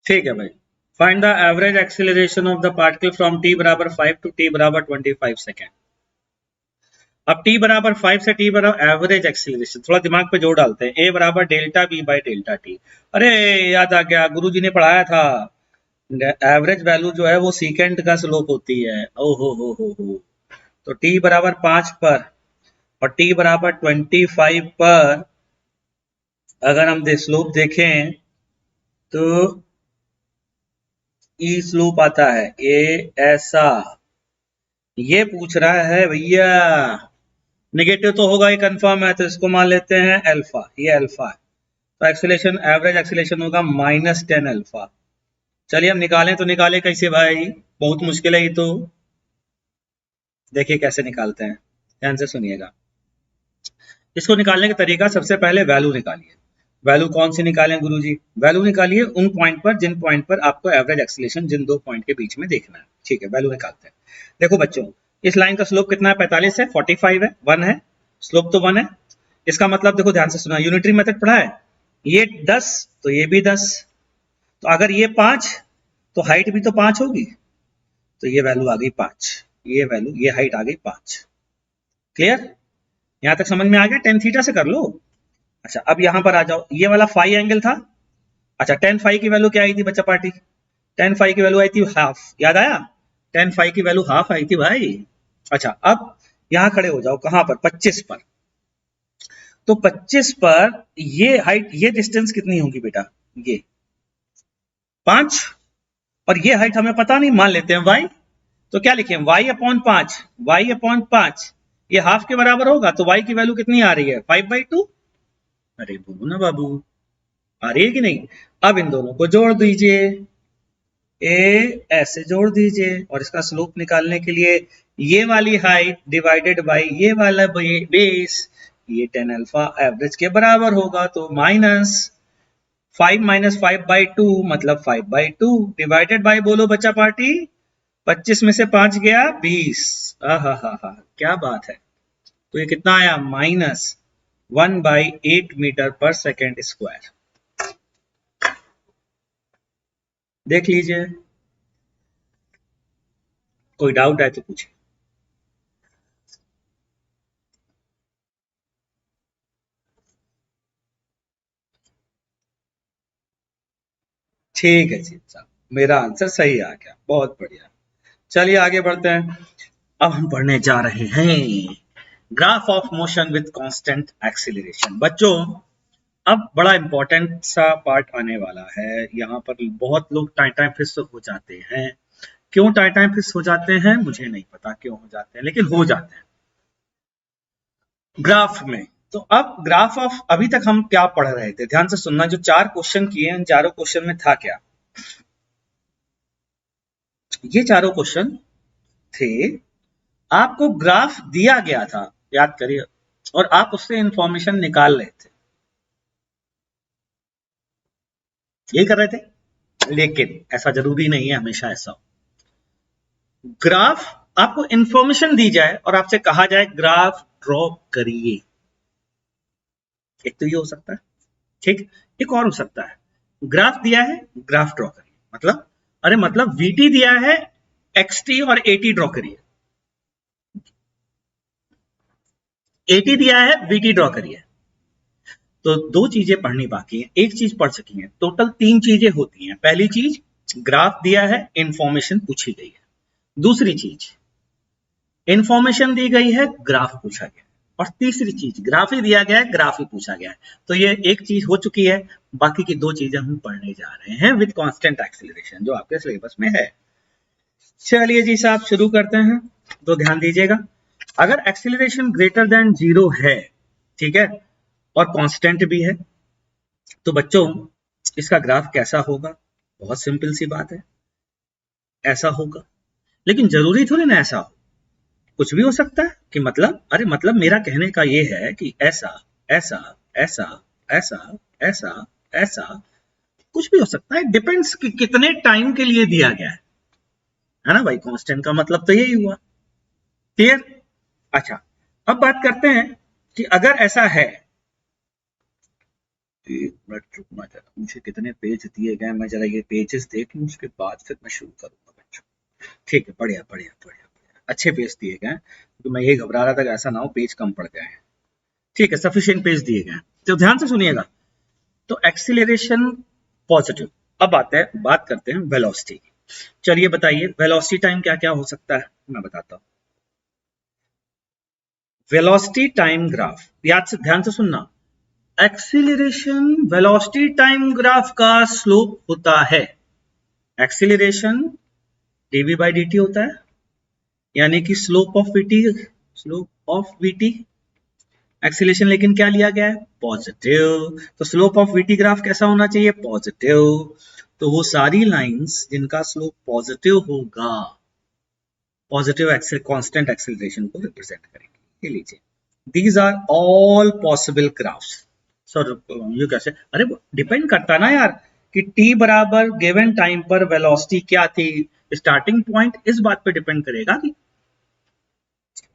ठीक है भाई, find the average acceleration of the particle from t बराबर 5 टू t बराबर 25 सेकेंड। अब t बराबर 5 से t बराबर एवरेज एक्सीलरेशन, थोड़ा दिमाग पे जोर डालते हैं। a बराबर delta b by delta T. अरे याद आ गया, गुरुजी ने पढ़ाया था, एवरेज वैल्यू जो है वो सीकेंड का स्लोप होती है। ओ हो। तो t बराबर 5 पर और t बराबर 25 पर अगर हम स्लोप देखें तो ई स्लोप आता है ए ऐसा। ये पूछ रहा है भैया, नेगेटिव तो होगा ही कंफर्म है, तो इसको मान लेते हैं अल्फा, ये अल्फा है। तो एक्सीलरेशन एवरेज एक्सीलरेशन होगा -10 अल्फा। चलिए हम निकालें, तो निकाले कैसे भाई? बहुत मुश्किल है ये तो। देखिए कैसे निकालते हैं, ध्यान से सुनिएगा। इसको निकालने का तरीका, सबसे पहले वैल्यू निकालिए। वैल्यू कौन सी निकालें गुरुजी? वैल्यू निकालिए उन पॉइंट पर जिन पॉइंट पर आपको एवरेज एक्सीलरेशन जिन दो पॉइंट के बीच में देखना है, ठीक है। वैल्यू निकालते हैं। देखो बच्चों, इस लाइन का स्लोप कितना है? 45 है, 45 है, 1 है, स्लोप तो 1 है। इसका मतलब देखो ध्यान से सुना, यूनिटरी मेथड पढ़ा है। ये 10 तो ये भी 10, तो अगर ये 5 तो हाइट भी तो 5 होगी, तो ये वैल्यू आ गई 5, ये वैल्यू, ये हाइट आ गई 5। क्लियर? यहां तक समझ में आ गया? टेन थीटा से कर लो। अच्छा अब यहां पर आ जाओ, ये वाला फाई एंगल था। अच्छा टेन फाई की वैल्यू क्या आई थी बच्चा पार्टी? टेन फाई की वैल्यू आई थी हाफ, याद आया? टेन फाई की वैल्यू हाफ आई थी भाई। अच्छा अब यहां खड़े हो जाओ, कहां पर? 25 पर। तो 25 पर ये हाइट, ये डिस्टेंस कितनी होगी बेटा? ये 5, और ये हाइट हमें पता नहीं, मान लेते हैं y। तो क्या लिखें? y/5, y/5 ये हाफ के बराबर होगा, तो y की वैल्यू कितनी आ रही है? 5/2। अरे बोलो ना बाबू, आ रही है कि नहीं? अब इन दोनों को जोड़ दीजिए, ए ऐसे जोड़ दीजिए, और इसका स्लोप निकालने के लिए ये वाली हाइट डिवाइडेड बाय ये वाला बेस, ये 10 अल्फा एवरेज के बराबर होगा। तो -5 - 5/2 मतलब 5/2 डिवाइडेड बाय, बोलो बच्चा पार्टी, 25 में से 5 गया 20। हा क्या बात है। तो ये कितना आया? -1/8 मीटर पर सेकेंड स्क्वायर। देख लीजिए, कोई डाउट है तो पूछिए। ठीक है जी साहब, मेरा आंसर सही आ गया, बहुत बढ़िया। चलिए आगे बढ़ते हैं। अब हम पढ़ने जा रहे हैं graph of motion with constant acceleration. बच्चों अब बड़ा इंपॉर्टेंट सा पार्ट आने वाला है। यहाँ पर बहुत लोग टाइम फिस हो जाते हैं। क्यों टाइम फिस हो जाते हैं मुझे नहीं पता क्यों हो जाते हैं, लेकिन हो जाते हैं ग्राफ में। तो अब ग्राफ ऑफ, अभी तक हम क्या पढ़ रहे थे, ध्यान से सुनना। जो 4 क्वेश्चन किए हैं, चारों क्वेश्चन में था क्या? ये चारों क्वेश्चन थे, आपको ग्राफ दिया गया था, याद करिए, और आप उससे इंफॉर्मेशन निकाल रहे थे, ये कर रहे थे। लेकिन ऐसा जरूरी नहीं है हमेशा ऐसा हो। ग्राफ आपको इंफॉर्मेशन दी जाए और आपसे कहा जाए ग्राफ ड्रॉ करिए, एक तो ये हो सकता है, ठीक। एक और हो सकता है, ग्राफ दिया है, ग्राफ ड्रॉ करिए, मतलब अरे मतलब वीटी दिया है, एक्सटी और एटी ड्रॉ करिए। एटी दिया है, वीटी ड्रॉ करिए। तो 2 चीजें पढ़नी बाकी है, एक चीज पढ़ चुकी है। टोटल 3 चीजें होती हैं। पहली चीज, ग्राफ दिया है, इंफॉर्मेशन पूछी गई है। दूसरी चीज, इंफॉर्मेशन दी गई है, ग्राफ पूछा गया है। और तीसरी चीज, ग्राफ ही दिया गया है, ग्राफ ही पूछा गया है। तो ये एक चीज हो चुकी है, बाकी की 2 चीजें हम पढ़ने जा रहे हैं विद कांस्टेंट एक्सीलरेशन, जो आपके सिलेबस में है। चलिए जी साहब शुरू करते हैं। तो ध्यान दीजिएगा, अगर एक्सीलरेशन ग्रेटर देन 0 है, ठीक है, और कांस्टेंट भी है, तो बच्चों इसका ग्राफ कैसा होगा? बहुत सिंपल सी बात है, ऐसा होगा। लेकिन जरूरी थोड़ी ना ऐसा हो, कुछ भी हो सकता है। कि मतलब, अरे मतलब मेरा कहने का ये है कि ऐसा ऐसा ऐसा ऐसा ऐसा ऐसा कुछ भी हो सकता है। डिपेंड्स कि कितने टाइम के लिए दिया गया है ना भाई। कांस्टेंट का मतलब तो यही हुआ, क्लियर। अच्छा, अब बात करते हैं कि अगर ऐसा है, एक मिनट रुकना जरा, मुझे कितने पेज दिए गए, मैं जरा ये पेजेस देख लूं, उसके बाद फिर मैं शुरू करूंगा बच्चों। ठीक है, बढ़िया बढ़िया बढ़िया बढ़िया, अच्छे पेज दिए गए। तो मैं यही घबरा रहा था कि ऐसा ना हो पेज कम पड़ गए हैं। ठीक है, सफिशिएंट पेज दिए गए। तो ध्यान से सुनिएगा। तो एक्सीलरेशन पॉजिटिव। अब आते हैं, बात करते हैं वेलोसिटी। चलिए बताइए वेलोसिटी टाइम क्या क्या हो सकता है, मैं बताता हूं। वेलोसिटी टाइम ग्राफ, याद से ध्यान से सुनना। एक्सीलरेशन वेलोसिटी टाइम ग्राफ का स्लोप होता है। एक्सीलरेशन dv by dt होता है, यानी कि slope of VT, slope of VT. Acceleration लेकिन क्या लिया गया है? पॉजिटिव। तो स्लोप ऑफ वीटी ग्राफ कैसा होना चाहिए? पॉजिटिव। तो वो सारी लाइंस जिनका स्लोप पॉजिटिव होगा, पॉजिटिव कांस्टेंट एक्सीलरेशन को रिप्रेजेंट करेंगे। ये लीजिए, these are all possible graphs. Sir ये कैसे? अरे डिपेंड करता ना यार कि t बराबर गिवन टाइम पर वेलोसिटी क्या थी, स्टार्टिंग पॉइंट इस बात पे डिपेंड करेगा कि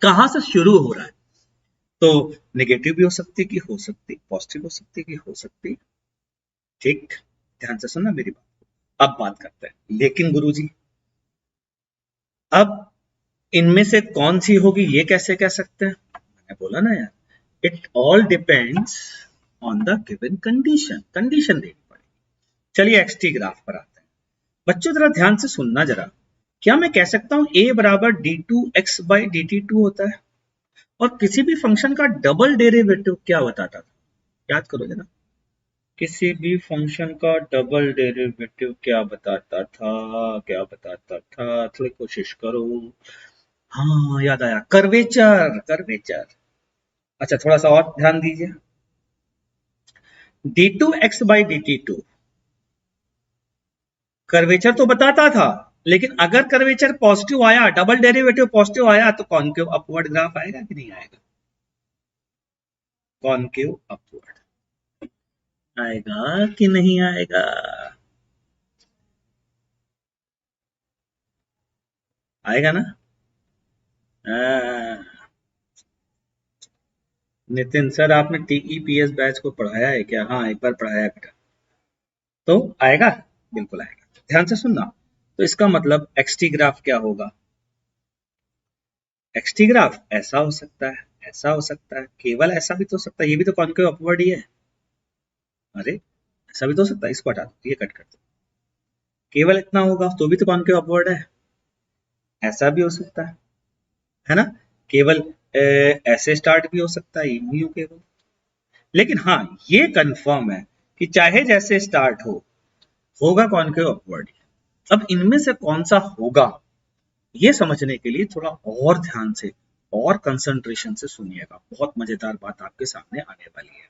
कहां से शुरू हो रहा है। तो नेगेटिव भी हो सकती कि हो सकती, पॉजिटिव हो सकती कि हो सकती, ठीक। ध्यान से सुनना मेरी बात। अब बात करते हैं, लेकिन गुरुजी अब इनमें से कौन सी होगी ये कैसे कह सकते हैं? मैंने बोला ना यार, it all depends on the given condition, condition देखनी पड़ेगी। चलिए एक्सटी ग्राफ पर आते हैं। बच्चों जरा ध्यान से सुनना जरा। क्या मैं कह सकता हूं a बराबर d2x बाई dt2 होता है? और किसी भी फंक्शन का डबल डेरिवेटिव क्या बताता था? याद करो जरा, किसी भी फंक्शन का डबल डेरिवेटिव क्या बताता था? क्या बताता था? थोड़ी कोशिश करो। हाँ याद आया, कर्वेचर, कर्वेचर। अच्छा थोड़ा सा और ध्यान दीजिए, d2x बाई dt2 कर्वेचर तो बताता था, लेकिन अगर कर्वेचर पॉजिटिव आया, डबल डेरिवेटिव पॉजिटिव आया, तो कॉनकेव अपवर्ड ग्राफ आएगा कि नहीं आएगा? कॉनकेव अपवर्ड आएगा कि नहीं आएगा? आएगा ना? नितिन सर आपने टीईपीएस बैच को पढ़ाया है क्या? हाँ एक बार पढ़ाया है बेटा। तो आएगा, बिल्कुल आएगा। ध्यान से सुनना। तो इसका मतलब एक्सटी ग्राफ क्या होगा? एक्सटी ग्राफ ऐसा हो सकता है, ऐसा हो सकता है, केवल ऐसा भी तो हो सकता है, ये भी तो कॉनकेव अपवर्ड ही है। अरे ऐसा भी तो हो सकता है, इसको हटा दो, ये कट कर दो। केवल इतना होगा तो भी तो कॉनकेव अपवर्ड है। ऐसा भी हो सकता है ना? केवल ऐसे स्टार्ट भी हो सकता है, यू केवल। लेकिन हाँ, ये कंफर्म है कि चाहे जैसे स्टार्ट हो, होगा कॉनकेव अपवर्ड। अब इनमें से कौन सा होगा, ये समझने के लिए थोड़ा और ध्यान से और कंसंट्रेशन से सुनिएगा। बहुत मजेदार बात आपके सामने आने वाली है,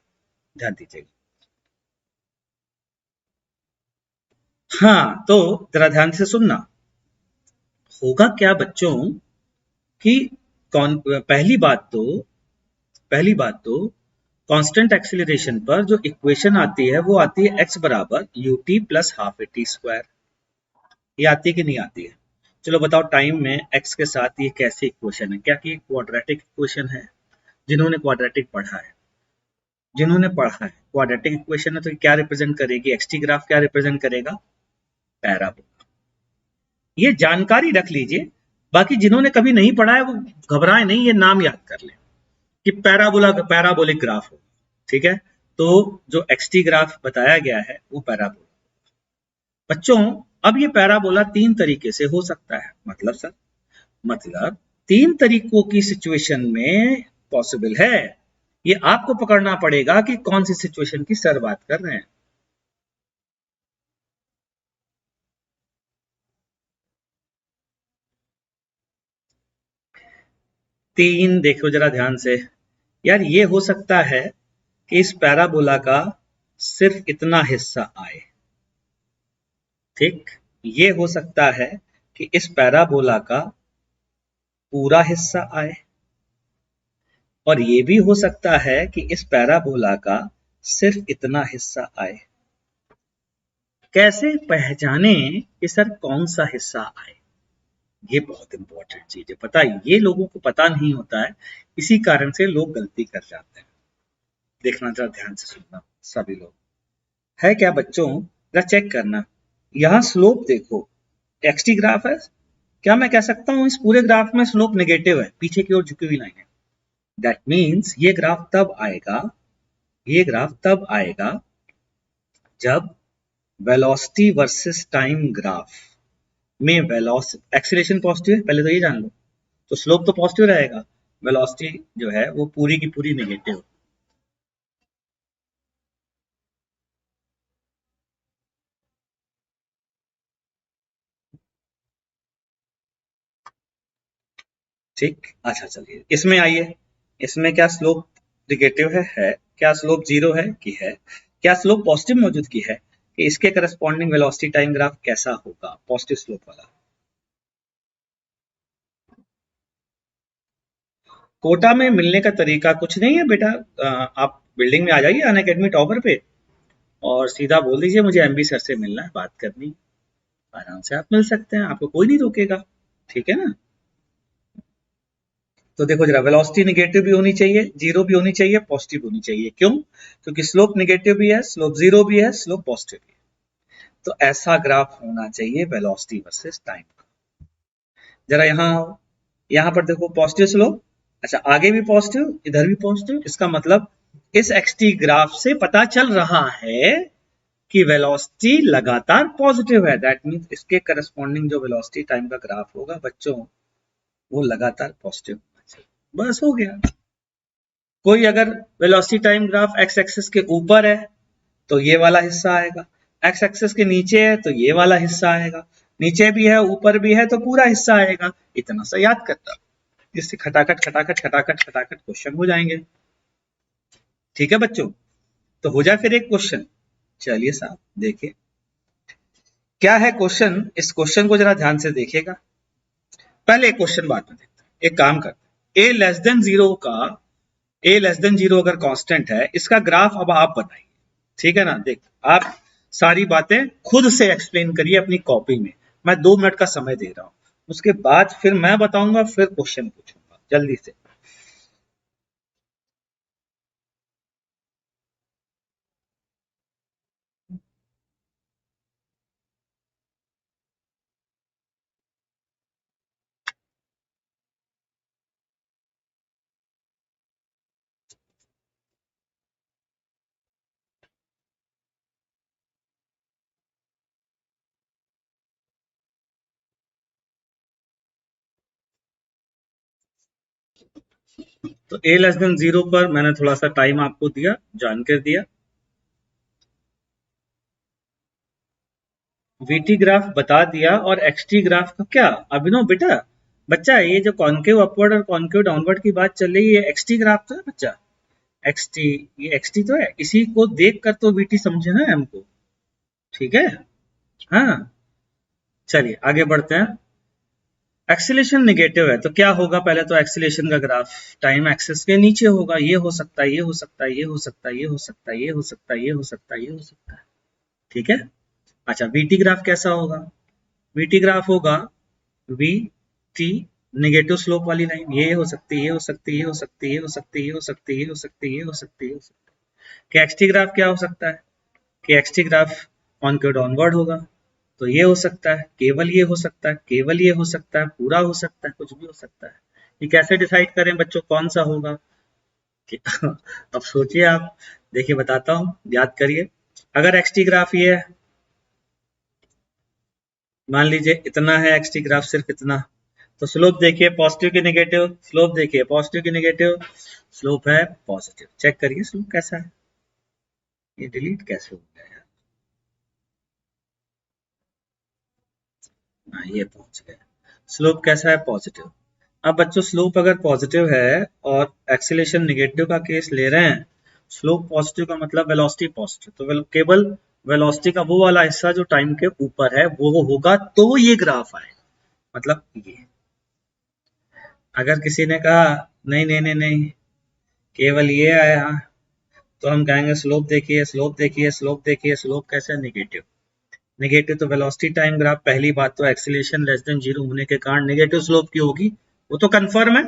ध्यान दीजिएगा। हाँ, तो जरा ध्यान से सुनना। होगा क्या बच्चों कि कौन पहली बात तो कांस्टेंट एक्सीलरेशन पर जो इक्वेशन आती है वो आती है x बराबर ut plus half A T square. ये आती है कि नहीं आती है? चलो बताओ, टाइम में x के साथ ये कैसी इक्वेशन है? क्या कि क्वाड्रेटिक इक्वेशन है? जिन्होंने क्वाड्रेटिक पढ़ा है, क्वाड्रेटिक इक्वेशन है, तो क्या रिप्रेजेंट करेगी? एक्सटी ग्राफ क्या रिप्रेजेंट करेगा? पैराबोला। ये जानकारी रख लीजिए। बाकी जिन्होंने कभी नहीं पढ़ा है वो घबराए नहीं, ये नाम याद कर लें कि पैराबोलिक ग्राफ हो। ठीक है, तो जो एक्सटी ग्राफ बताया गया है वो पैराबोला। बच्चों, अब ये पैराबोला तीन तरीके से हो सकता है। मतलब सर, मतलब तीन तरीकों की सिचुएशन में पॉसिबल है। ये आपको पकड़ना पड़ेगा कि कौन सी सिचुएशन की सर बात कर रहे हैं। तीन देखो जरा ध्यान से। यार, ये हो सकता है कि इस पैराबोला का सिर्फ इतना हिस्सा आए। ठीक, ये हो सकता है कि इस पैराबोला का पूरा हिस्सा आए, और ये भी हो सकता है कि इस पैराबोला का सिर्फ इतना हिस्सा आए। कैसे पहचाने कि सर कौन सा हिस्सा आए? ये बहुत इंपॉर्टेंट चीज है। पता है, ये लोगों को पता नहीं होता है, इसी कारण से लोग गलती कर जाते हैं। देखना जरा ध्यान से सुनना सभी लोग। है क्या बच्चों, जरा चेक करना। यहाँ स्लोप देखो, एक्सटी ग्राफ है। क्या मैं कह सकता हूँ इस पूरे ग्राफ में स्लोप नेगेटिव है? पीछे की ओर झुकी हुई लाइन है। दैट मीन्स ये ग्राफ तब आएगा जब वेलोसिटी वर्सेस टाइम ग्राफ में वेलोसिटी एक्सीलरेशन पॉजिटिव है, पहले तो ये जान लो, तो स्लोप तो पॉजिटिव रहेगा, वेलोसिटी जो है वो पूरी की पूरी नेगेटिव। ठीक, अच्छा चलिए इसमें आइए। इसमें क्या स्लोप नेगेटिव है? क्या स्लोप जीरो है कि है? क्या स्लोप पॉजिटिव मौजूद की है कि इसके करस्पॉन्डिंग वेलोसिटी टाइम ग्राफ कैसा होगा? पॉजिटिव स्लोप वाला। कोटा में मिलने का तरीका कुछ नहीं है बेटा। आप बिल्डिंग में आ जाइए अन अकेडमी टॉवर पे, और सीधा बोल दीजिए मुझे एमबी सर से मिलना है, बात करनी। आराम से आप मिल सकते हैं, आपको कोई नहीं रोकेगा। ठीक है ना? तो देखो जरा, वेलोसिटी निगेटिव भी होनी चाहिए, जीरो भी होनी चाहिए, पॉजिटिव होनी चाहिए। क्यों? क्योंकि स्लोप निगेटिव भी है, स्लोप जीरो भी है, स्लोप पॉजिटिव भी है। तो ऐसा ग्राफ होना चाहिए वेलोसिटी वर्सेस टाइम का। जरा यहाँ आओ, यहाँ पर देखो पॉजिटिव स्लोप। अच्छा, आगे भी पॉजिटिव, इधर भी पॉजिटिव। इसका मतलब इस एक्सटी ग्राफ से पता चल रहा है कि वेलोसिटी लगातार पॉजिटिव है। दैट मीन्स इसके करस्पॉन्डिंग जो वेलोसिटी टाइम का ग्राफ होगा बच्चों, वो लगातार पॉजिटिव होना चाहिए। बस हो गया। कोई अगर velocity time graph x axis के ऊपर है तो ये वाला हिस्सा आएगा, एक्स एक्सिस के नीचे है तो ये वाला हिस्सा आएगा, नीचे भी है ऊपर भी है तो पूरा हिस्सा आएगा। इतना सा याद करता, जिससे खटाखट खटाखट खटाखट खटाखट क्वेश्चन हो जाएंगे। ठीक है बच्चों, तो हो जाए फिर एक क्वेश्चन। चलिए साहब देखिए क्या है क्वेश्चन। इस क्वेश्चन को जरा ध्यान से देखिएगा। पहले एक क्वेश्चन बाद में देखते हैं। एक काम करते हैं, ए लेस देन जीरो का, ए लेस देन जीरो अगर कांस्टेंट है, इसका ग्राफ अब आप बताइए। ठीक है ना? देख, आप सारी बातें खुद से एक्सप्लेन करिए अपनी कॉपी में। मैं 2 मिनट का समय दे रहा हूं, उसके बाद फिर मैं बताऊंगा, फिर क्वेश्चन पूछूंगा जल्दी से। तो a लेस देन 0 पर मैंने थोड़ा सा टाइम आपको दिया, जानकर दिया। vt ग्राफ बता दिया, और xt ग्राफ का क्या अभिनव बच्चा ये जो कॉन्केव अपवर्ड और कॉन्केव डाउनवर्ड की बात चल रही है, ये xt ग्राफ तो है बच्चा, xt, ये xt तो है, इसी को देख कर तो vt समझे ना हमको, ठीक है। हाँ चलिए आगे बढ़ते हैं। एक्सीलेशन नेगेटिव है तो क्या होगा, पहले तो एक्सीलेशन का ग्राफ टाइम एक्सिस के नीचे होगा, ये हो सकता है, ये हो सकता है, ये हो सकता है, ये हो सकता है, ये हो सकता है, ये हो सकता है, ये हो सकता है, ठीक है। अच्छा वीटी ग्राफ कैसा होगा, वीटी ग्राफ होगा वी टी नेगेटिव स्लोप वाली लाइन, ये हो सकती है, ये हो सकती है, ये हो सकती है, ये हो सकती है, ये हो सकती है, ये हो सकती है, ये हो सकती है, ये हो सकती है। कि एक्सटी ग्राफ क्या हो सकता है, कि एक्सटी ग्राफ कॉन्केव डाउनवर्ड होगा, तो ये हो सकता है, केवल ये हो सकता है, केवल ये हो सकता है, पूरा हो सकता है, कुछ भी हो सकता है। ये कैसे डिसाइड करें बच्चों कौन सा होगा, अब सोचिए आप, देखिए बताता हूं, याद करिए। अगर एक्सटी ग्राफ ये है, मान लीजिए इतना है एक्सटी ग्राफ, सिर्फ इतना, तो स्लोप देखिए पॉजिटिव की नेगेटिव, स्लोप देखिए पॉजिटिव की नेगेटिव, स्लोप है पॉजिटिव, चेक करिए स्लोप कैसा है, ये डिलीट कैसे हो गया यार, हाँ ये पहुंच गया, स्लोप कैसा है पॉजिटिव। अब बच्चों स्लोप अगर पॉजिटिव है और एक्सीलेशन नेगेटिव का केस ले रहे हैं, स्लोप पॉजिटिव का मतलब वेलोसिटी पॉजिटिव, तो केवल वेलोसिटी का वो वाला हिस्सा जो टाइम के ऊपर है वो होगा, तो ये ग्राफ आएगा, मतलब ये। अगर किसी ने कहा नहीं नहीं नहीं नहीं केवल ये आया, तो हम कहेंगे स्लोप देखिए, स्लोप देखिए, स्लोप देखिए, स्लोप कैसा है नेगेटिव, नेगेटिव तो वेलोसिटी टाइम ग्राफ, पहली बात तो एक्सीलेशन लेस देन 0 होने के कारण नेगेटिव स्लोप की होगी, वो तो कंफर्म है।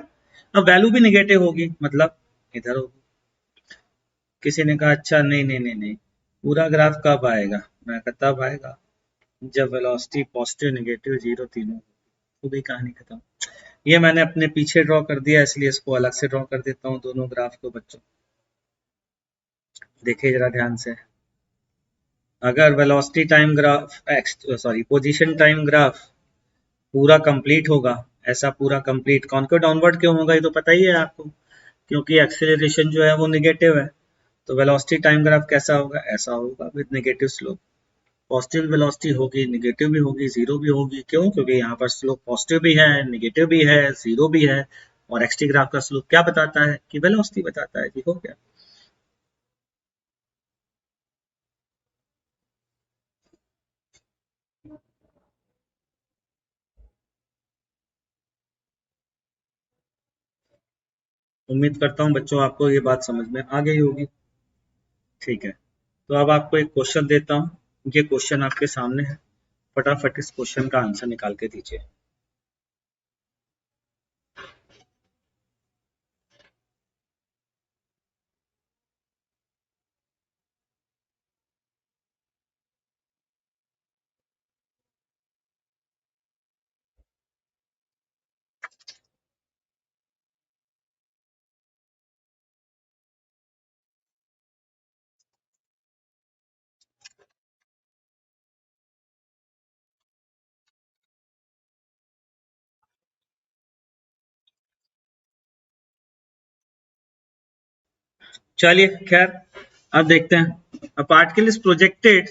अब वैल्यू भी नेगेटिव होगी, मतलब इधर होगी। किसी ने कहा अच्छा नहीं नहीं नहीं नहीं पूरा ग्राफ कब आएगा, मैं कहता तब आएगा जब वेलोसिटी पॉजिटिव नेगेटिव 0 तीनों, तो भी कहानी खत्म। ये मैंने अपने पीछे ड्रॉ कर दिया, इसलिए इसको अलग से ड्रॉ कर देता हूँ दोनों ग्राफ को बच्चों, देखिए जरा ध्यान से। अगर velocity time graph position time graph पूरा कंप्लीट होगा, ऐसा पूरा कंप्लीट, कॉन्केव डाउनवर्ड क्यों होगा ये तो पता ही है आपको, क्योंकि एक्सेलरेशन जो है वो नेगेटिव है, तो वेलोसिटी टाइम ग्राफ कैसा होगा, ऐसा होगा with negative slope, positive velocity होगी, नेगेटिव भी होगी, जीरो भी होगी, क्यों, क्योंकि यहाँ पर स्लोप पॉजिटिव भी है, नेगेटिव भी है, जीरो भी है, और एक्सटी ग्राफ का स्लोप क्या बताता है कि वेलोसिटी बताता है, ठीक हो गया। उम्मीद करता हूँ बच्चों आपको ये बात समझ में आ गई होगी, ठीक है। तो अब आपको एक क्वेश्चन देता हूँ, ये क्वेश्चन आपके सामने है, फटाफट इस क्वेश्चन का आंसर निकाल के दीजिए। चलिए खैर अब देखते हैं। A particle is projected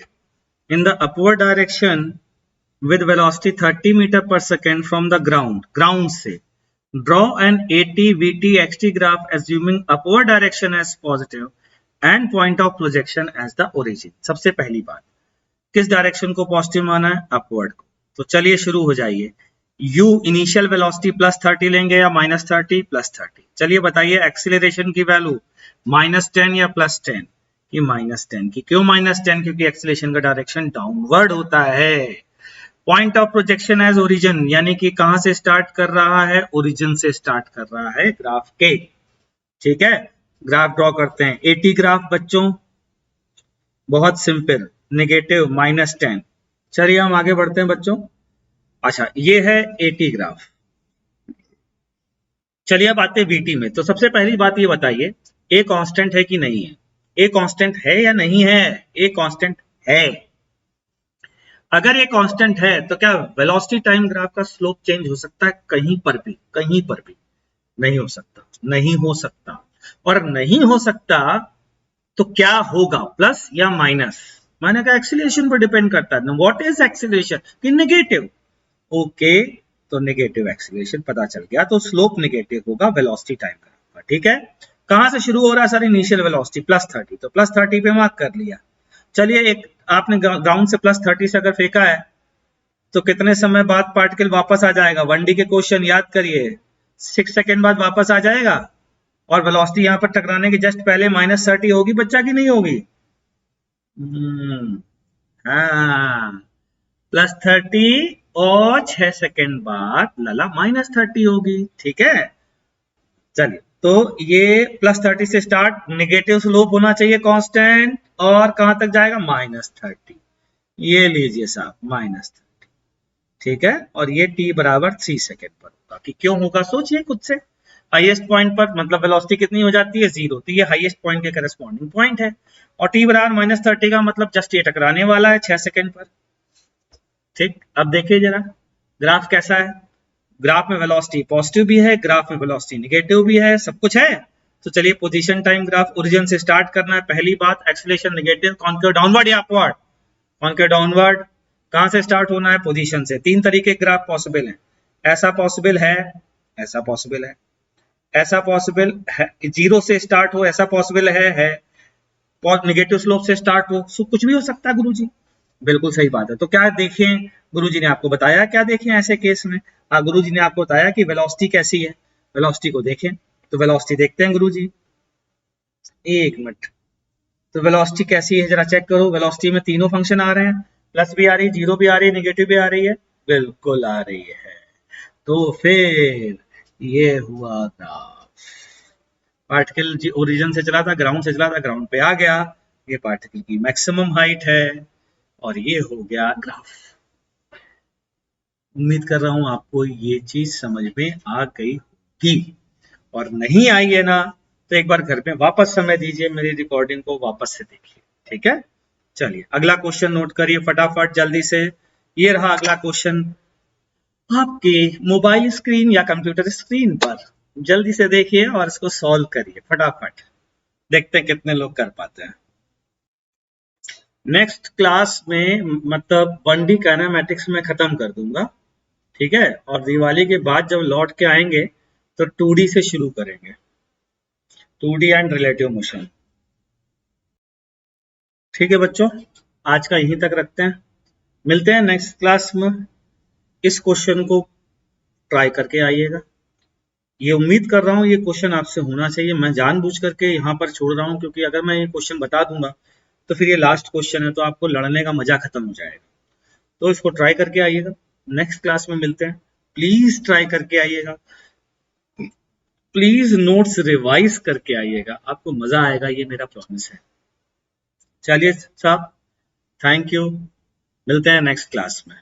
in the upward direction with velocity 30 meter per second from the ground से draw an AT VT XT graph assuming upward direction as positive and point of projection as the origin। सबसे पहली बात, किस डायरेक्शन को पॉजिटिव माना है, अपवर्ड को, तो चलिए शुरू हो जाइए। u इनिशियल वेलोसिटी +30 लेंगे या -30, +30। चलिए बताइए एक्सीलरेशन की वैल्यू -10 या +10, कि -10 की, क्यों -10, क्योंकि एक्सीलरेशन का डायरेक्शन डाउनवर्ड होता है। Point of projection as origin, यानी कि कहां से स्टार्ट कर रहा है, ओरिजिन से स्टार्ट कर रहा है ग्राफ के, ठीक है। ग्राफ ड्रॉ करते हैं, एटी ग्राफ बच्चों, बहुत सिंपल, नेगेटिव -10। चलिए हम आगे बढ़ते हैं बच्चों। अच्छा ये है एटी ग्राफ, चलिए अब आते हैं वीटी में। तो सबसे पहली बात ये बताइए ए कांस्टेंट है कि नहीं है, ए कांस्टेंट है या नहीं है, ए कांस्टेंट है। अगर ये कांस्टेंट है तो क्या वेलोसिटी टाइम ग्राफ का स्लोप चेंज हो सकता है, कहीं पर भी, कहीं पर भी नहीं हो सकता। नहीं हो सकता, और नहीं हो सकता तो क्या होगा, प्लस या माइनस? मैंने कहा एक्सीलरेशन पर डिपेंड करता है। What is acceleration? कि नेगेटिव। ओके, तो नेगेटिव एक्सीलरेशन पता चल गया, तो स्लोप नेगेटिव होगा वेलोसिटी टाइम का। ठीक है, कहां से शुरू हो रहा है सर? इनिशियल वेलोसिटी +30, तो +30 पे मार्क कर लिया। चलिए, एक आपने ग्राउंड से +30 से अगर फेंका है तो कितने समय बाद पार्टिकल वापस आ जाएगा? 1D के क्वेश्चन याद करिए, 6 सेकेंड बाद वापस आ जाएगा, और वेलोसिटी यहां पर टकराने के जस्ट पहले -30 होगी बच्चा की नहीं होगी? हाँ, +30 और 6 सेकेंड बाद लला -30 होगी। ठीक है, चलिए, तो ये +30 से स्टार्ट, नेगेटिव स्लोप होना चाहिए कांस्टेंट, और कहां तक जाएगा? -30। ये लीजिए साहब, -30। ठीक है, और ये t बराबर 3 सेकेंड पर होगा। कि क्यों होगा सोचिए खुद से। हाईएस्ट पॉइंट पर मतलब वेलोसिटी कितनी हो जाती है? 0, तो ये हाईएस्ट पॉइंट के करस्पॉन्डिंग पॉइंट है, और t बराबर -30 का मतलब जस्ट ये टकराने वाला है 6 सेकेंड पर। ठीक, अब देखिए जरा ग्राफ कैसा है। ग्राफ में वेलोसिटी पॉजिटिव भी है, ग्राफ में वेलोसिटी नेगेटिव भी है, सब कुछ है। तो चलिए पोजीशन टाइम ग्राफ ओरिजिन से स्टार्ट करना है। पहली बात, एक्सीलरेशन नेगेटिव, कॉन्केव डाउनवर्ड या अपवर्ड? Concave downward. कहां से स्टार्ट होना है? पोजीशन से। 3 तरीके के ग्राफ पॉसिबल हैं। ऐसा पॉसिबल है, ऐसा पॉसिबल है, ऐसा पॉसिबल है, 0 से स्टार्ट हो, ऐसा पॉसिबल है नेगेटिव स्लोप से स्टार्ट हो, सो कुछ भी हो सकता है गुरुजी। बिल्कुल सही बात है। तो क्या देखें, गुरुजी ने आपको बताया क्या देखें ऐसे केस में? गुरुजी ने आपको बताया कि वेलोसिटी कैसी है, वेलोसिटी को देखें। तो वेलोसिटी देखते हैं गुरुजी, एक मिनट। तो वेलोसिटी कैसी है जरा चेक करो। वेलोसिटी में तीनों फंक्शन आ रहे हैं, प्लस भी आ रही है, जीरो भी आ रही है, नेगेटिव भी आ रही है, बिल्कुल आ रही है। तो फिर ये हुआ ग्राफ। पार्टिकल ओरिजिन से चला था, ग्राउंड से चला था, ग्राउंड पे आ गया, ये पार्टिकल की मैक्सिमम हाइट है, और ये हो गया ग्राफ। उम्मीद कर रहा हूं आपको ये चीज समझ में आ गई होगी, और नहीं आई है ना तो एक बार घर में वापस समय दीजिए, मेरी रिकॉर्डिंग को वापस से देखिए। ठीक है, चलिए अगला क्वेश्चन नोट करिए फटाफट जल्दी से। ये रहा अगला क्वेश्चन आपके मोबाइल स्क्रीन या कंप्यूटर स्क्रीन पर। जल्दी से देखिए और इसको सॉल्व करिए फटाफट, देखते हैं कितने लोग कर पाते हैं। नेक्स्ट क्लास में मतलब 1D काइनेमैटिक्स में खत्म कर दूंगा। ठीक है, और दिवाली के बाद जब लौट के आएंगे तो 2D से शुरू करेंगे, 2D एंड रिलेटिव मोशन। ठीक है बच्चों, आज का यहीं तक रखते हैं, मिलते हैं नेक्स्ट क्लास में। इस क्वेश्चन को ट्राई करके आइएगा, ये उम्मीद कर रहा हूँ ये क्वेश्चन आपसे होना चाहिए। मैं जानबूझ करके यहाँ पर छोड़ रहा हूँ, क्योंकि अगर मैं ये क्वेश्चन बता दूंगा तो फिर ये लास्ट क्वेश्चन है, तो आपको लड़ने का मजा खत्म हो जाएगा। तो इसको ट्राई करके आइएगा, नेक्स्ट क्लास में मिलते हैं। प्लीज ट्राई करके आइएगा, प्लीज नोट्स रिवाइज करके आइएगा, आपको मजा आएगा, ये मेरा प्रॉमिस है। चलिए साहब, थैंक यू, मिलते हैं नेक्स्ट क्लास में।